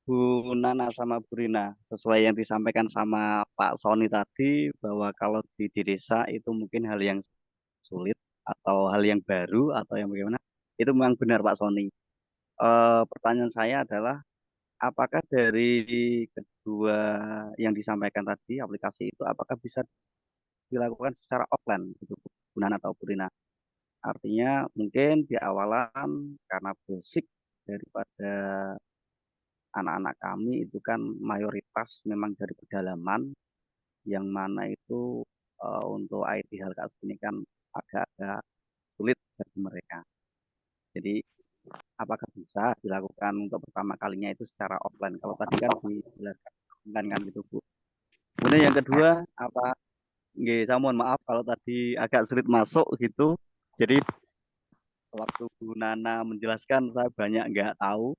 Bu Nana sama Bu Rina, sesuai yang disampaikan sama Pak Sony tadi bahwa kalau di desa itu mungkin hal yang sulit atau hal yang baru atau yang bagaimana, itu memang benar Pak Sony. Pertanyaan saya adalah apakah dari kedua yang disampaikan tadi aplikasi itu apakah bisa dilakukan secara offline gitu Bu Nana atau Bu Rina? Artinya mungkin di awalan karena basic daripada anak-anak kami itu kan mayoritas memang dari pedalaman yang mana itu untuk IT hal ini kan agak-agak sulit bagi mereka. Jadi apakah bisa dilakukan untuk pertama kalinya itu secara offline? Kalau tadi kan dijelaskan online kan gitu Bu. Kemudian yang kedua, apa nggih, saya mohon maaf kalau tadi agak sulit masuk gitu. Jadi waktu Bu Nana menjelaskan saya banyak nggak tahu.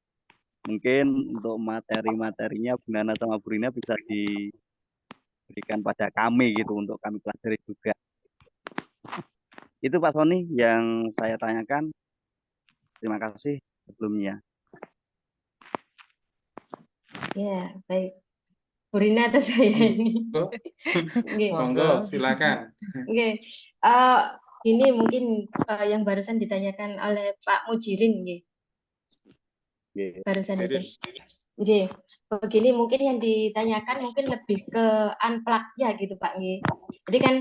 Mungkin untuk materi-materinya Bu Nana sama Bu Rina bisa diberikan pada kami gitu untuk kami pelajari juga. Itu Pak Sony yang saya tanyakan. Terima kasih sebelumnya. Ya, baik. Bu Rina atau saya ini? Monggo, Nggih. monggo, silakan. Oke, ini mungkin yang barusan ditanyakan oleh Pak Mujirin, nggih. Nggih. Barusan itu. Jadi, Nggih. Begini mungkin yang ditanyakan mungkin lebih ke unplug-nya gitu Pak nggih. Jadi kan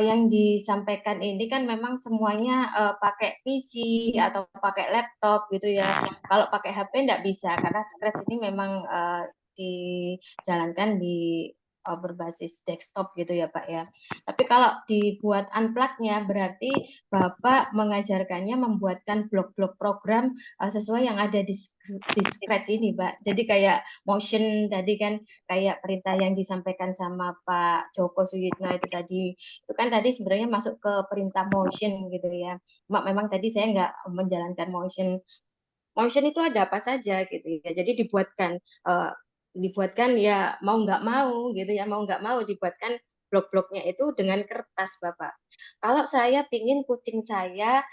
yang disampaikan ini kan memang semuanya pakai PC atau pakai laptop gitu ya. Kalau pakai HP enggak bisa karena Scratch ini memang dijalankan di berbasis desktop gitu ya Pak ya. Tapi kalau dibuat unplug-nya berarti Bapak mengajarkannya membuatkan blok-blok program sesuai yang ada di Scratch ini Pak. Jadi kayak motion tadi kan kayak perintah yang disampaikan sama Pak Joko Suyitno itu tadi. Itu kan tadi sebenarnya masuk ke perintah motion gitu ya. Memang tadi saya nggak menjalankan motion. Motion itu ada apa saja gitu ya. Jadi dibuatkan ya mau nggak mau gitu ya, mau nggak mau dibuatkan blok-bloknya itu dengan kertas Bapak. Kalau saya pingin kucing saya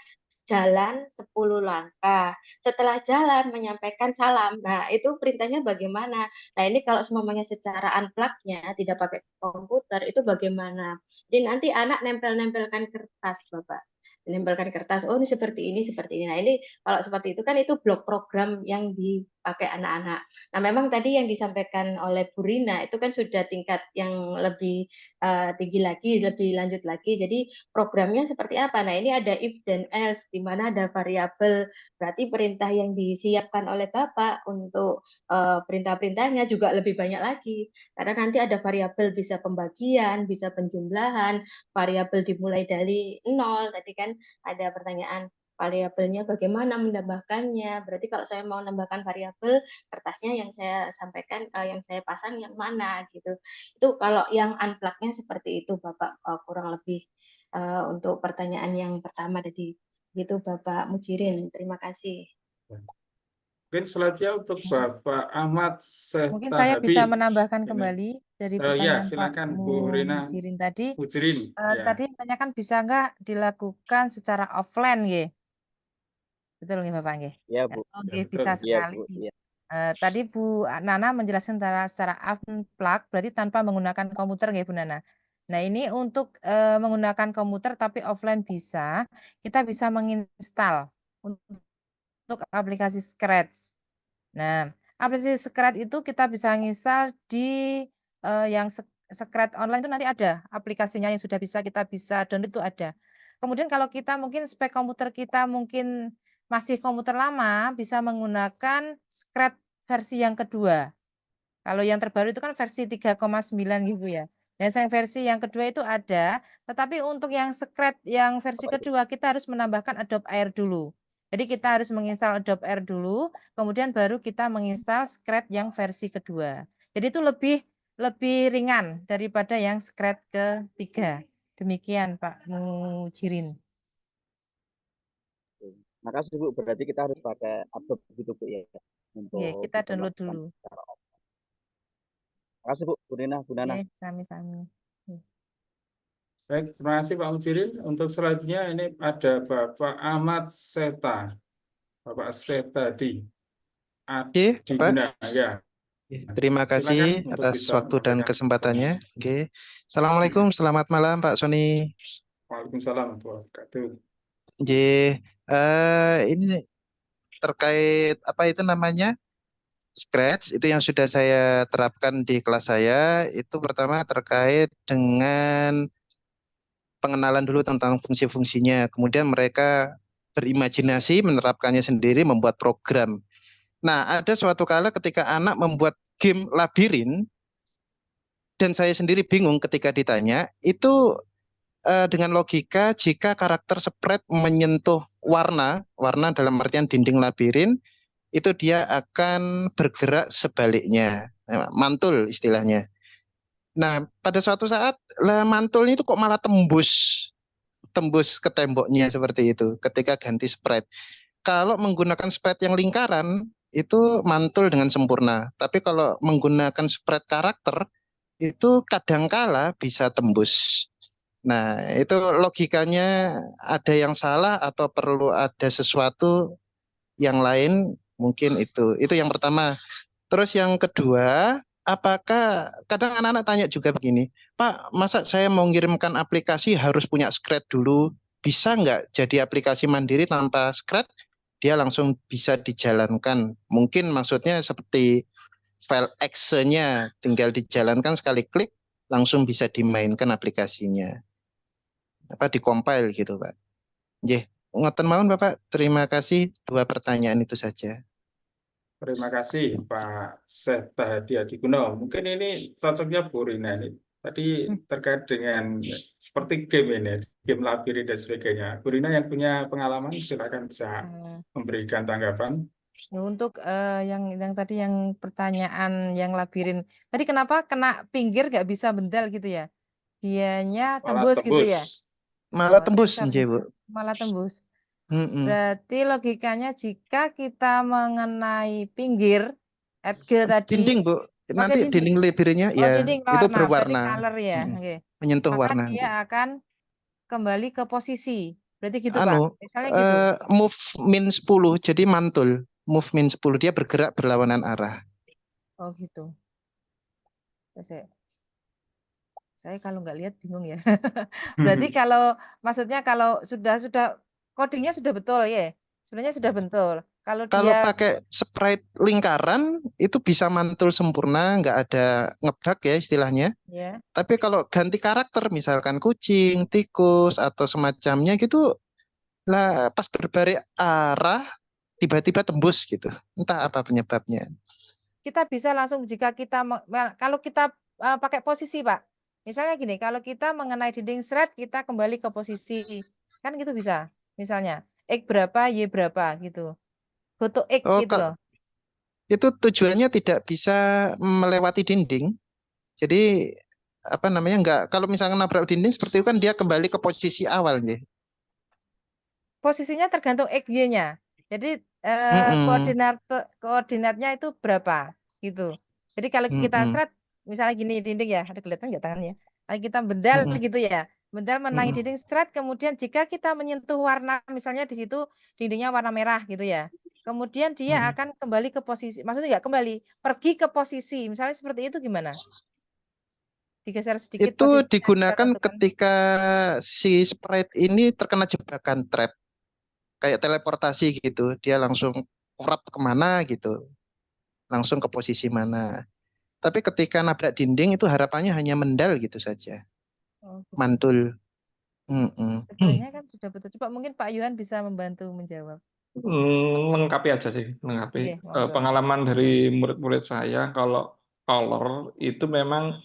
jalan 10 langkah. Setelah jalan menyampaikan salam. Nah, itu perintahnya bagaimana? Nah, ini kalau semuanya secara unplug-nya tidak pakai komputer itu bagaimana? Jadi nanti anak nempel-nempelkan kertas, Bapak. Menempelkan kertas, oh ini seperti ini, seperti ini. Nah, ini kalau seperti itu kan itu blok program yang dipakai anak-anak. Nah, memang tadi yang disampaikan oleh Bu Rina itu kan sudah tingkat yang lebih tinggi lagi, lebih lanjut lagi. Jadi programnya seperti apa? Nah, ini ada if dan else, di mana ada variabel. Berarti perintah yang disiapkan oleh Bapak untuk perintah-perintahnya juga lebih banyak lagi. Karena nanti ada variabel bisa pembagian, bisa penjumlahan, variabel dimulai dari 0. Tadi kan ada pertanyaan variabelnya bagaimana menambahkannya. Berarti kalau saya mau menambahkan variabel, kertasnya yang saya sampaikan, yang saya pasang yang mana gitu. Itu kalau yang unplug-nya seperti itu Bapak, kurang lebih untuk pertanyaan yang pertama tadi. Gitu Bapak Mujirin. Terima kasih. mungkin selanjutnya untuk Bapak Ahmad Mungkin saya bisa Setahabi. menambahkan Ini. kembali dari Ya, pertanyaan Pak silakan Bu Rina Mujirin tadi. Mujirin. Ya. Tadi menanyakan bisa nggak dilakukan secara offline, nggih? Betul nggih Bapak nggih? Iya Bu. Oh, Ya, nggih, betul. bisa Iya sekali. Bu. Iya. Tadi Bu Nana menjelaskan secara unplug berarti tanpa menggunakan komputer nggih Bu Nana. Nah, ini untuk menggunakan komputer tapi offline bisa, kita bisa menginstal untuk aplikasi Scratch. Nah, aplikasi Scratch itu kita bisa nginstal di yang Scratch online itu nanti ada aplikasinya yang sudah kita bisa download itu ada. Kemudian kalau kita mungkin spek komputer kita mungkin masih komputer lama, bisa menggunakan Scratch versi yang kedua. Kalau yang terbaru itu kan versi 3,9 gitu ya. Dan yang versi yang kedua itu ada, tetapi untuk yang Scratch yang versi kedua kita harus menambahkan Adobe Air dulu. Jadi kita harus menginstal Adobe Air dulu, kemudian baru kita menginstal Scratch yang versi kedua. Jadi itu lebih ringan daripada yang Scratch ketiga. Demikian Pak Mujirin. Makasih Bu, berarti kita harus pakai Adobe gitu Bu ya untuk Oke, kita bisa download melakukan dulu. secara offline. Makasih Bu, Bu Rina, Bu Nana. Oke, sami-sami. Baik, terima kasih Pak Mujirin. Untuk selanjutnya ini ada Bapak Ahmad Seta. Bapak Setadi. Oke, Pak. Diguna, ya. Terima kasih Silakan untuk atas bisa waktu dan menyampaikan kesempatannya. Oke. Assalamualaikum, selamat malam Pak Sony. Waalaikumsalam warahmatullahi wabarakatuh. Oke, ini terkait apa itu namanya? Scratch itu yang sudah saya terapkan di kelas saya itu pertama terkait dengan pengenalan dulu tentang fungsi-fungsinya. Kemudian mereka berimajinasi menerapkannya sendiri membuat program. Nah, ada suatu kala ketika anak membuat game labirin dan saya sendiri bingung ketika ditanya, itu dengan logika jika karakter sprite menyentuh warna dalam artian dinding labirin, itu dia akan bergerak sebaliknya, mantul istilahnya. Nah, pada suatu saat lah mantulnya itu kok malah tembus ke temboknya seperti itu ketika ganti spread. Kalau menggunakan spread yang lingkaran itu mantul dengan sempurna. Tapi kalau menggunakan spread karakter itu kadangkala bisa tembus. Nah, itu logikanya ada yang salah atau perlu ada sesuatu yang lain, mungkin itu. Itu yang pertama. Terus yang kedua, apakah kadang anak-anak tanya juga begini, Pak, masa saya mau ngirimkan aplikasi harus punya Scratch dulu? Bisa nggak jadi aplikasi mandiri tanpa Scratch? Dia langsung bisa dijalankan. Mungkin maksudnya seperti file exe-nya, tinggal dijalankan sekali klik, langsung bisa dimainkan aplikasinya. Apa di-compile gitu, Pak. Nggih, ngoten mawon Bapak. Terima kasih, 2 pertanyaan itu saja. Terima kasih Pak Syed Tahadi Adiguno. Mungkin ini cocoknya Bu Rina ini. Tadi terkait dengan seperti game ini, game labirin dan sebagainya. Bu Rina yang punya pengalaman silakan bisa memberikan tanggapan. Untuk yang tadi yang pertanyaan yang labirin tadi kenapa kena pinggir nggak bisa bendal gitu ya? Dianya Malah tembus gitu ya? tembus. Malah Oh, tembus, sensor nggih, Bu. malah tembus. Mm-mm. Berarti logikanya jika kita mengenai pinggir edge tadi Dinding, Bu. pakai Nanti dinding. dinding labirinnya Oh, ya dinding itu warna, berarti berwarna. color ya. Mm-mm. Oke. Menyentuh Maka warna. dia akan kembali ke posisi. Berarti gitu, Pak. Anu, Misalnya gitu. move -10, jadi mantul. Move -10, dia bergerak berlawanan arah. Oh, gitu. Saya kalau nggak lihat bingung ya. Berarti kalau maksudnya kalau sudah codingnya sudah betul ya. Sebenarnya sudah betul. Kalau Kalau dia pakai sprite lingkaran itu bisa mantul sempurna, nggak ada ngebug ya istilahnya. ya Tapi kalau ganti karakter, misalkan kucing, tikus, atau semacamnya gitu, lah pas berbalik arah, tiba-tiba tembus gitu. Entah apa penyebabnya. kita bisa langsung jika kita kalau kita pakai posisi, Pak. Misalnya gini, kalau kita mengenai dinding thread kita kembali ke posisi. Kan gitu bisa. Misalnya X berapa, Y berapa gitu. Foto X Oh, gitu loh. itu tujuannya tidak bisa melewati dinding. Jadi apa namanya nggak, kalau misalnya nabrak dinding seperti itu kan dia kembali ke posisi awal nih. Posisinya tergantung X, Y-nya. Jadi Mm-mm. koordinatnya itu berapa gitu. Jadi kalau kita Mm-mm. thread misalnya gini dinding ya, ada kelihatan nggak tangannya? Kalau kita bendal Mm-mm. gitu ya, bendal mengenai Mm-mm. dinding thread, kemudian jika kita menyentuh warna, misalnya di situ dindingnya warna merah gitu ya, kemudian dia Mm-mm. akan kembali ke posisi, maksudnya nggak kembali, pergi ke posisi, misalnya seperti itu gimana? Digeser sedikit Itu posisinya kita digunakan tentukan. ketika si sprite ini terkena jebakan trap, kayak teleportasi gitu. Dia langsung korap kemana gitu, langsung ke posisi mana. Tapi ketika nabrak dinding itu harapannya hanya mendal gitu saja, Oh, gitu. mantul. Mm-mm. Sebenarnya kan sudah betul. Coba mungkin Pak Yuhan bisa membantu menjawab. Melengkapi aja sih, melengkapi. Oke, monggo. Pengalaman dari murid-murid saya, kalau color itu memang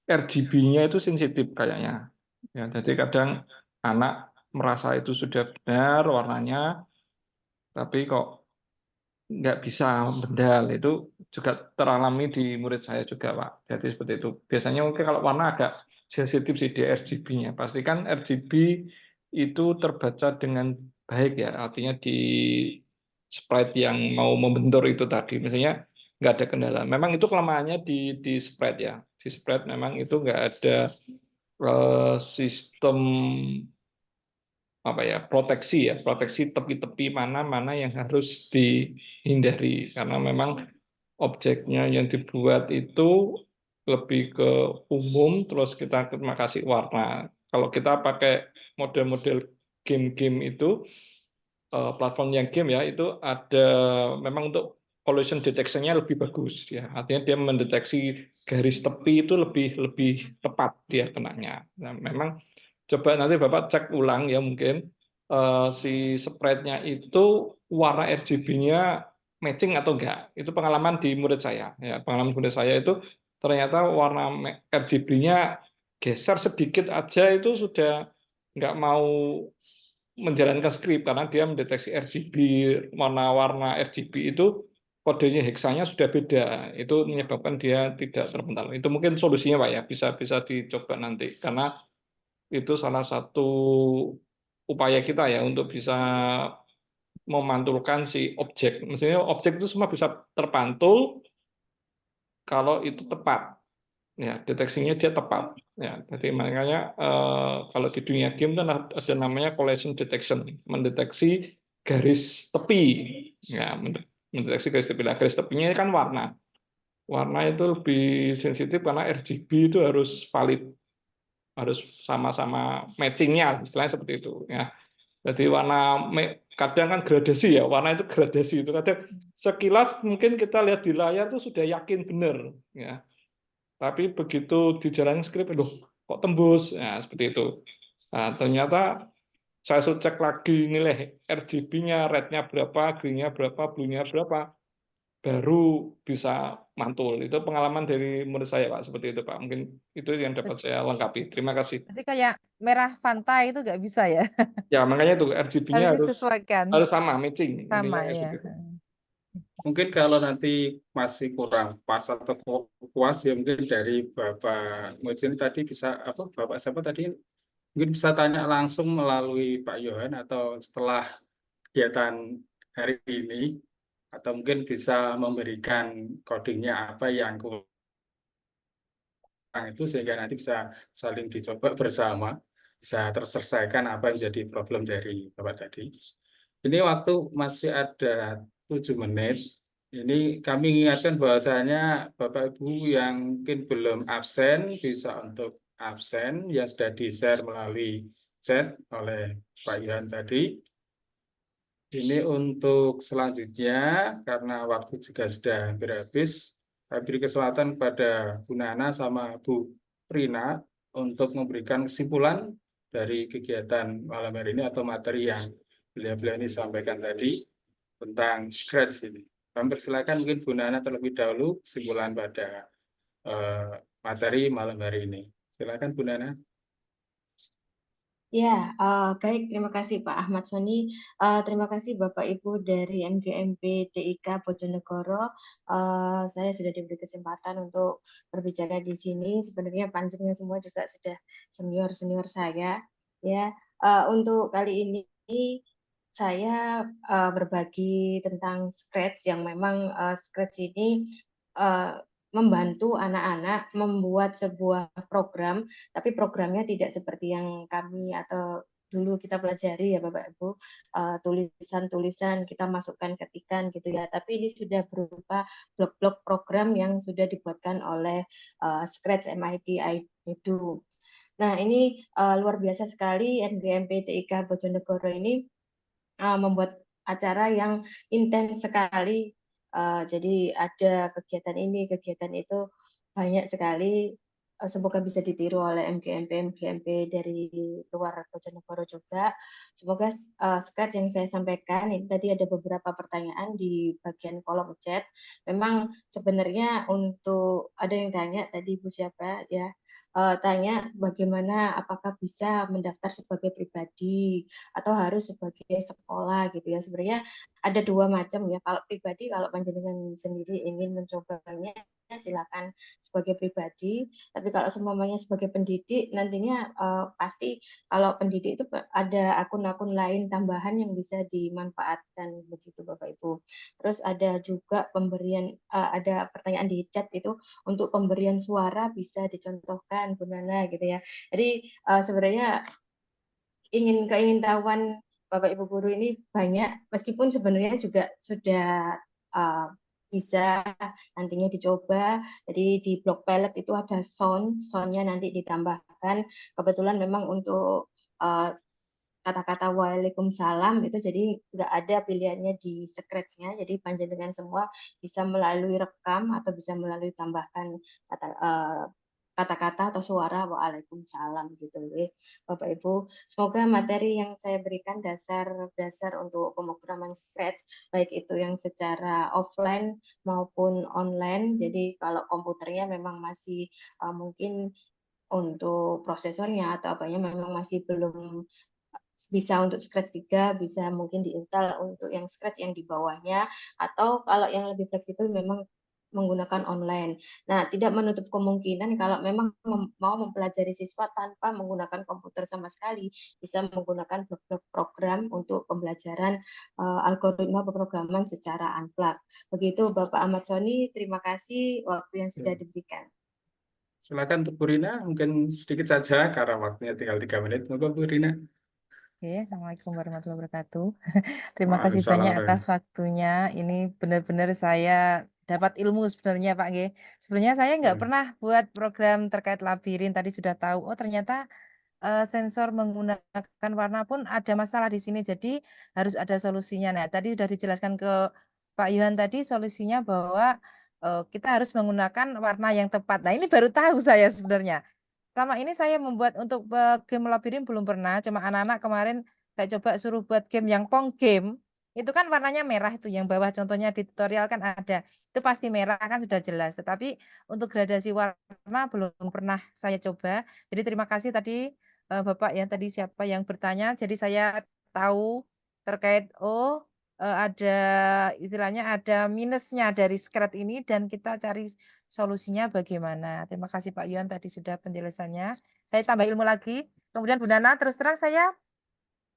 RGB-nya itu sensitif kayaknya. Ya, jadi kadang anak merasa itu sudah benar warnanya, tapi kok nggak bisa bendal. Itu juga teralami di murid saya juga, Pak. Jadi seperti itu. Biasanya mungkin kalau warna agak sensitif sih di RGB-nya. Pastikan RGB itu terbaca dengan baik ya, artinya di sprite yang mau membentur itu tadi, misalnya nggak ada kendala. Memang itu kelemahannya di sprite ya. Di sprite memang itu nggak ada sistem apa ya, proteksi tepi-tepi mana yang harus dihindari, karena memang objeknya yang dibuat itu lebih ke umum, terus kita kasih warna. Kalau kita pakai model-model game-game itu, platform yang game ya, itu ada memang untuk collision detection-nya lebih bagus ya. Artinya dia mendeteksi garis tepi itu lebih tepat dia kenanya. Nah, memang coba nanti Bapak cek ulang ya, mungkin si sprite-nya itu warna RGB-nya matching atau enggak. Itu pengalaman di murid saya. Ya, pengalaman murid saya itu ternyata warna RGB-nya geser sedikit aja itu sudah nggak mau menjalankan skrip karena dia mendeteksi RGB, warna-warna RGB itu kodenya heksanya sudah beda, itu menyebabkan dia tidak terpental. Itu mungkin solusinya Pak ya, bisa dicoba nanti karena itu salah satu upaya kita ya untuk bisa memantulkan si objek. Maksudnya objek itu semua bisa terpantul kalau itu tepat. Ya, deteksinya dia tepat. Ya, jadi makanya kalau di dunia game kan ada namanya collision detection, mendeteksi garis tepi. Ya, mendeteksi garis tepi. Nah, garis tepinya kan warna. Warna itu lebih sensitif karena RGB itu harus valid, harus sama-sama matchingnya, istilahnya seperti itu. Ya, jadi kadang kan gradasi ya, warna itu gradasi itu kadang sekilas mungkin kita lihat di layar tuh sudah yakin benar. Ya, tapi begitu dijalani skrip, loh kok tembus, ya seperti itu. Nah, ternyata saya cek lagi nilai RGB-nya, red-nya berapa, green-nya berapa, blue-nya berapa, baru bisa mantul. Itu pengalaman dari murid saya Pak, seperti itu Pak. Mungkin itu yang dapat saya lengkapi. Terima kasih. Berarti kayak merah Fanta itu nggak bisa ya? Ya makanya itu RGB-nya Harus harus disesuaikan. sama, matching. Intinya Sama ya. seperti itu. Mungkin kalau nanti masih kurang pas atau puas ya mungkin dari Bapak Mujin tadi bisa Bapak siapa tadi mungkin bisa tanya langsung melalui Pak Yohan atau setelah kegiatan hari ini atau mungkin bisa memberikan codingnya apa yang kurang itu sehingga nanti bisa saling dicoba bersama, bisa terselesaikan apa yang jadi problem dari Bapak tadi. Ini waktu masih ada 7 menit. Ini kami ingatkan bahwasanya Bapak Ibu yang mungkin belum absen bisa untuk absen yang sudah di-share melalui chat oleh Pak Yohan tadi. Ini untuk selanjutnya karena waktu juga sudah hampir habis, saya beri kesempatan kepada Bu Nana sama Bu Rina untuk memberikan kesimpulan dari kegiatan malam hari ini atau materi yang beliau-beliau ini sampaikan tadi tentang Scratch ini. Kami persilakan mungkin Bu Nana terlebih dahulu kesimpulan pada materi malam hari ini. Silakan Bu Nana. Ya, baik. Terima kasih Pak Ahmad Soni. Terima kasih Bapak Ibu dari MGMP TIK Bojonegoro. Saya sudah diberi kesempatan untuk berbicara di sini. Sebenarnya panjangnya semua juga sudah senior saya. Ya, untuk kali ini saya berbagi tentang Scratch yang memang Scratch ini membantu anak-anak membuat sebuah program, tapi programnya tidak seperti yang kami atau dulu kita pelajari ya Bapak Ibu, tulisan-tulisan kita masukkan ketikan gitu ya, tapi ini sudah berupa blok-blok program yang sudah dibuatkan oleh Scratch MIT Edu. Nah ini luar biasa sekali NGMP TIK Bojonegoro ini membuat acara yang intens sekali. Jadi ada kegiatan ini, kegiatan itu banyak sekali. Semoga bisa ditiru oleh MGMP dari luar Bojonegoro juga. Semoga Scratch yang saya sampaikan ini tadi ada beberapa pertanyaan di bagian kolom chat. Memang sebenarnya untuk ada yang tanya tadi Bu siapa ya, tanya bagaimana apakah bisa mendaftar sebagai pribadi atau harus sebagai sekolah gitu ya. Sebenarnya ada dua macam ya. Kalau pribadi, kalau panjenengan sendiri ingin mencobanya silakan sebagai pribadi. Tapi kalau semuanya sebagai pendidik, nantinya pasti kalau pendidik itu ada akun-akun lain tambahan yang bisa dimanfaatkan begitu Bapak Ibu. Terus ada juga pemberian, ada pertanyaan di chat itu untuk pemberian suara bisa dicontohkan Bu Nana gitu ya. Jadi sebenarnya keingintahuan Bapak Ibu guru ini banyak, meskipun sebenarnya juga sudah bisa nantinya dicoba. Jadi di blog pelet itu ada soundnya nanti ditambahkan. Kebetulan memang untuk kata-kata Waalaikumsalam itu jadi nggak ada pilihannya di Scratch-nya. Jadi panjenengan semua bisa melalui rekam atau bisa melalui tambahkan kata-kata atau suara Waalaikumsalam gitu ya Bapak Ibu. Semoga materi yang saya berikan dasar untuk pemrograman Scratch baik itu yang secara offline maupun online. Jadi kalau komputernya memang masih mungkin untuk prosesornya atau apanya memang masih belum bisa untuk Scratch 3, bisa mungkin diinstal untuk yang Scratch yang di bawahnya, atau kalau yang lebih fleksibel memang menggunakan online. Nah, tidak menutup kemungkinan kalau memang mau mempelajari siswa tanpa menggunakan komputer sama sekali, bisa menggunakan program untuk pembelajaran algoritma pemrograman secara unplug. Begitu Bapak Ahmad Soni, terima kasih waktu yang sudah diberikan. Silakan untuk Bu Rina, mungkin sedikit saja karena waktunya tinggal 3 menit. Monggo Bu Rina. Oke, Assalamualaikum warahmatullahi wabarakatuh. Terima kasih Waalaikumsalam. banyak atas waktunya. Ini benar-benar saya dapat ilmu sebenarnya Pak G. Sebenarnya saya nggak pernah buat program terkait labirin. Tadi sudah tahu. Oh ternyata sensor menggunakan warna pun ada masalah di sini. Jadi harus ada solusinya. Nah tadi sudah dijelaskan ke Pak Yohan tadi solusinya bahwa kita harus menggunakan warna yang tepat. Nah ini baru tahu saya sebenarnya. Selama ini saya membuat untuk game labirin belum pernah, cuma anak-anak kemarin saya coba suruh buat game yang Pong game, itu kan warnanya merah itu yang bawah contohnya di tutorial kan ada. Itu pasti merah kan sudah jelas, tetapi untuk gradasi warna belum pernah saya coba. Jadi terima kasih tadi Bapak yang tadi siapa yang bertanya, jadi saya tahu terkait ada istilahnya ada minusnya dari Scratch ini dan kita cari solusinya bagaimana. Terima kasih Pak Yuan tadi sudah penjelasannya. Saya tambah ilmu lagi. Kemudian Bu Nana, terus terang saya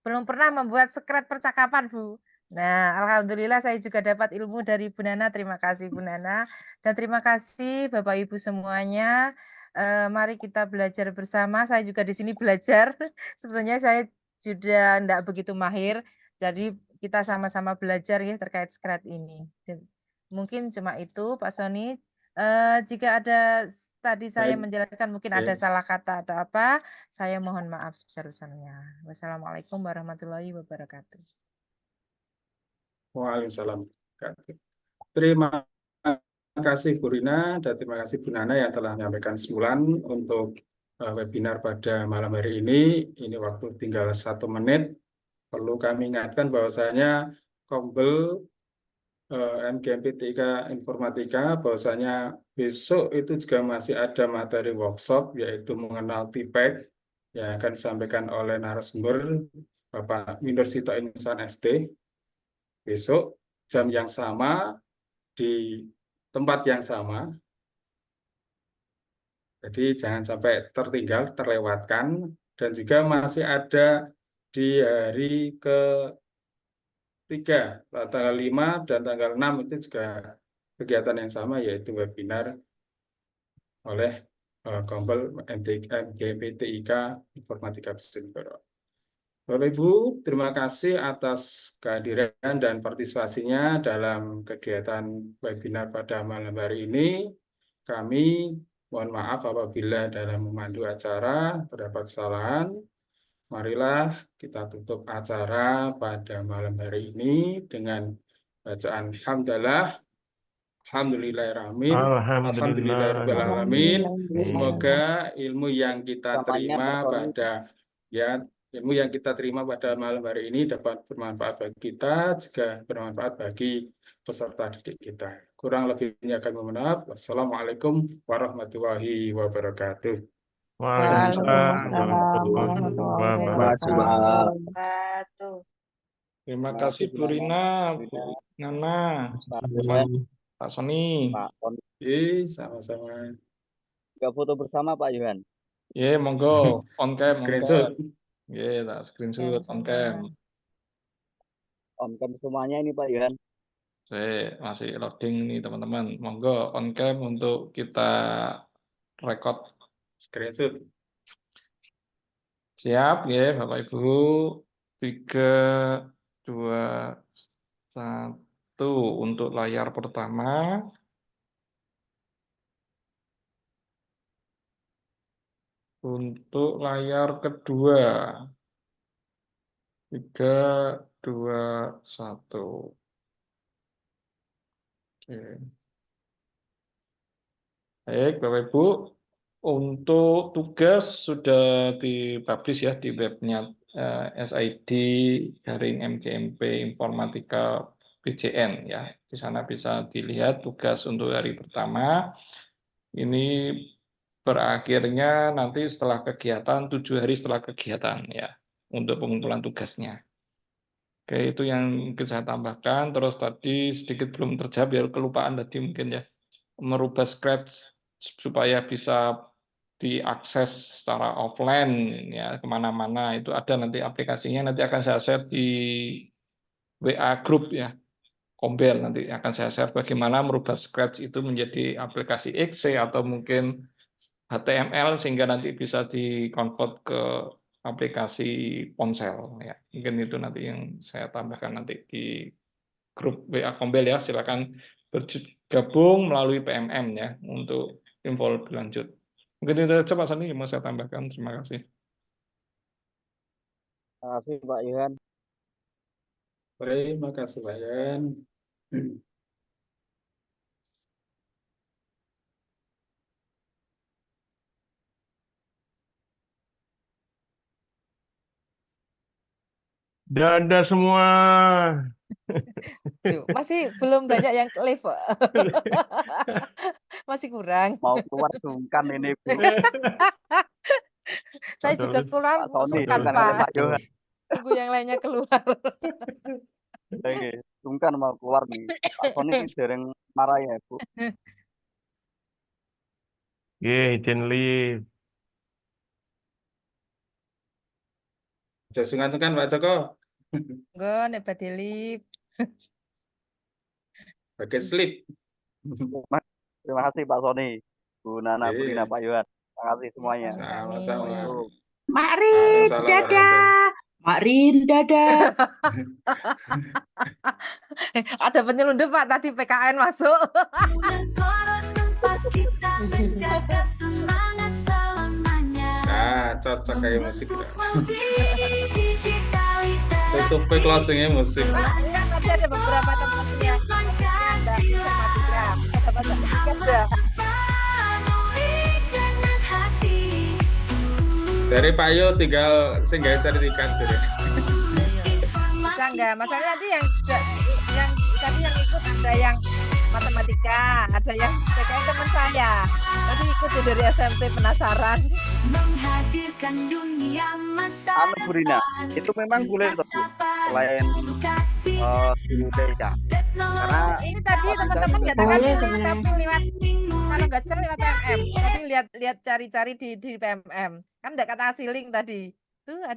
belum pernah membuat Scratch percakapan, Bu. Nah, alhamdulillah saya juga dapat ilmu dari Bu Nana. Terima kasih Bu Nana. Dan terima kasih Bapak Ibu semuanya. Mari kita belajar bersama. Saya juga di sini belajar. Sebenarnya saya sudah tidak begitu mahir. Jadi kita sama-sama belajar ya terkait Scratch ini. Mungkin cuma itu Pak Soni. Jika ada tadi saya Baik. menjelaskan mungkin ada salah kata atau apa, saya mohon maaf sebesar-besarnya. Wassalamualaikum warahmatullahi wabarakatuh. Waalaikumsalam. Terima kasih Bu Rina dan terima kasih Bu Nana yang telah menyampaikan kesimpulan untuk webinar pada malam hari ini. Ini waktu tinggal 1 menit. Perlu kami ingatkan bahwasanya Kombel MGMP3 Informatika bahwasanya besok itu juga masih ada materi workshop yaitu mengenal TPEC yang akan disampaikan oleh narasumber Bapak Windorsito Insan SD. Besok jam yang sama di tempat yang sama. Jadi jangan sampai tertinggal, terlewatkan. Dan juga masih ada di hari ke-3, tanggal 5 dan tanggal 6 itu juga kegiatan yang sama, yaitu webinar oleh Kombel MGMP3 Informatika Bojonegoro. Bapak Ibu, terima kasih atas kehadiran dan partisipasinya dalam kegiatan webinar pada malam hari ini. Kami mohon maaf apabila dalam memandu acara terdapat kesalahan. Marilah kita tutup acara pada malam hari ini dengan bacaan hamdalah. Alhamdulillahirrahmanirrahim. Alhamdulillahirrahmanirrahim. Semoga ilmu yang kita terima pada malam hari ini dapat bermanfaat bagi kita, juga bermanfaat bagi peserta didik kita. Kurang lebihnya kami mohon maaf. Wassalamualaikum warahmatullahi wabarakatuh. Waalaikumsalam warahmatullahi wabarakatuh. Terima kasih Bu Rina, Bu Nana, Pak Soni. Sama-sama. Juga foto bersama Pak Yohan. Ya, monggo on cam, Screenshot. Ya, tak screenshot on cam. On cam semuanya ini Pak Yohan. Saya masih loading nih teman-teman. Monggo on cam untuk kita record Screenshot. Siap ya Bapak Ibu. 3, 2, 1 untuk layar pertama. Untuk layar kedua. 3, 2, 1. Oke. Baik Bapak Ibu. Untuk tugas sudah dipublish ya di webnya SID Daring MGMP Informatika PJN ya. Di sana bisa dilihat tugas untuk hari pertama. Ini berakhirnya nanti setelah kegiatan 7 hari setelah kegiatan ya. untuk pengumpulan tugasnya. Oke, itu yang mungkin saya tambahkan. Terus tadi sedikit belum terjawab ya, kelupaan tadi mungkin ya, merubah Scratch supaya bisa diakses secara offline ya kemana-mana. Itu ada nanti aplikasinya, nanti akan saya share di WA group ya, Kombel, nanti akan saya share bagaimana merubah Scratch itu menjadi aplikasi Excel atau mungkin HTML sehingga nanti bisa di-convert ke aplikasi ponsel ya. Mungkin itu nanti yang saya tambahkan nanti di grup WA Kombel ya. Silakan bergabung melalui PMM ya untuk info lebih lanjut. Mungkin itu saja Pak Sani yang mau saya tambahkan. Terima kasih. Terima kasih Pak Yohan. Baik, makasih Pak Yan. Dadah semua. Duh, masih belum banyak yang live. Masih kurang. Mau keluar sungkan ini Bu. Saya juga keluar Pak Sony sungkan, sungkan kali Pak. Pak Yohan. Tunggu yang lainnya keluar. Oke, sungkan mau keluar nih. Pak Sony dereng marah ya Bu. Izin live. Sungkan-sungkan Pak Joko. Enggak, nek badhe live. Pakai slip. Terima kasih Pak Sony, Bu Nana, Bu Rina, Iya, Pak Yohan. Terima kasih semuanya. Sami-sami. sama-sama. Mak Rin, Waalaikumsalam dadah. Mak Rin, dadah. Ada penyelundup Pak tadi PKN masuk. Bulan Koro tempat kita menjaga semangat selamanya. Nah, cocok kayak musik ya. Mobil digital Tutup closingnya musik. Pak, ya, tadi ada beberapa teman yang ada informatika. Kita baca tiket dah. dengan hati. Dari Pak Yo tinggal singgah sertifikat gitu. Bisa enggak? Masalahnya tadi yang tadi yang ikut ada yang matematika, ada yang PKN teman saya. Tadi ikut ya dari SMT penasaran. Menghadirkan dunia masa Bu Rina, itu memang boleh toh Bu, selain di TK. Karena Ini tadi teman-teman nggak tak kasih link tapi lewat kalau nggak salah lewat PMM. Tapi lihat cari-cari di PMM. Kan nggak kata kasih link tadi. Tuh ada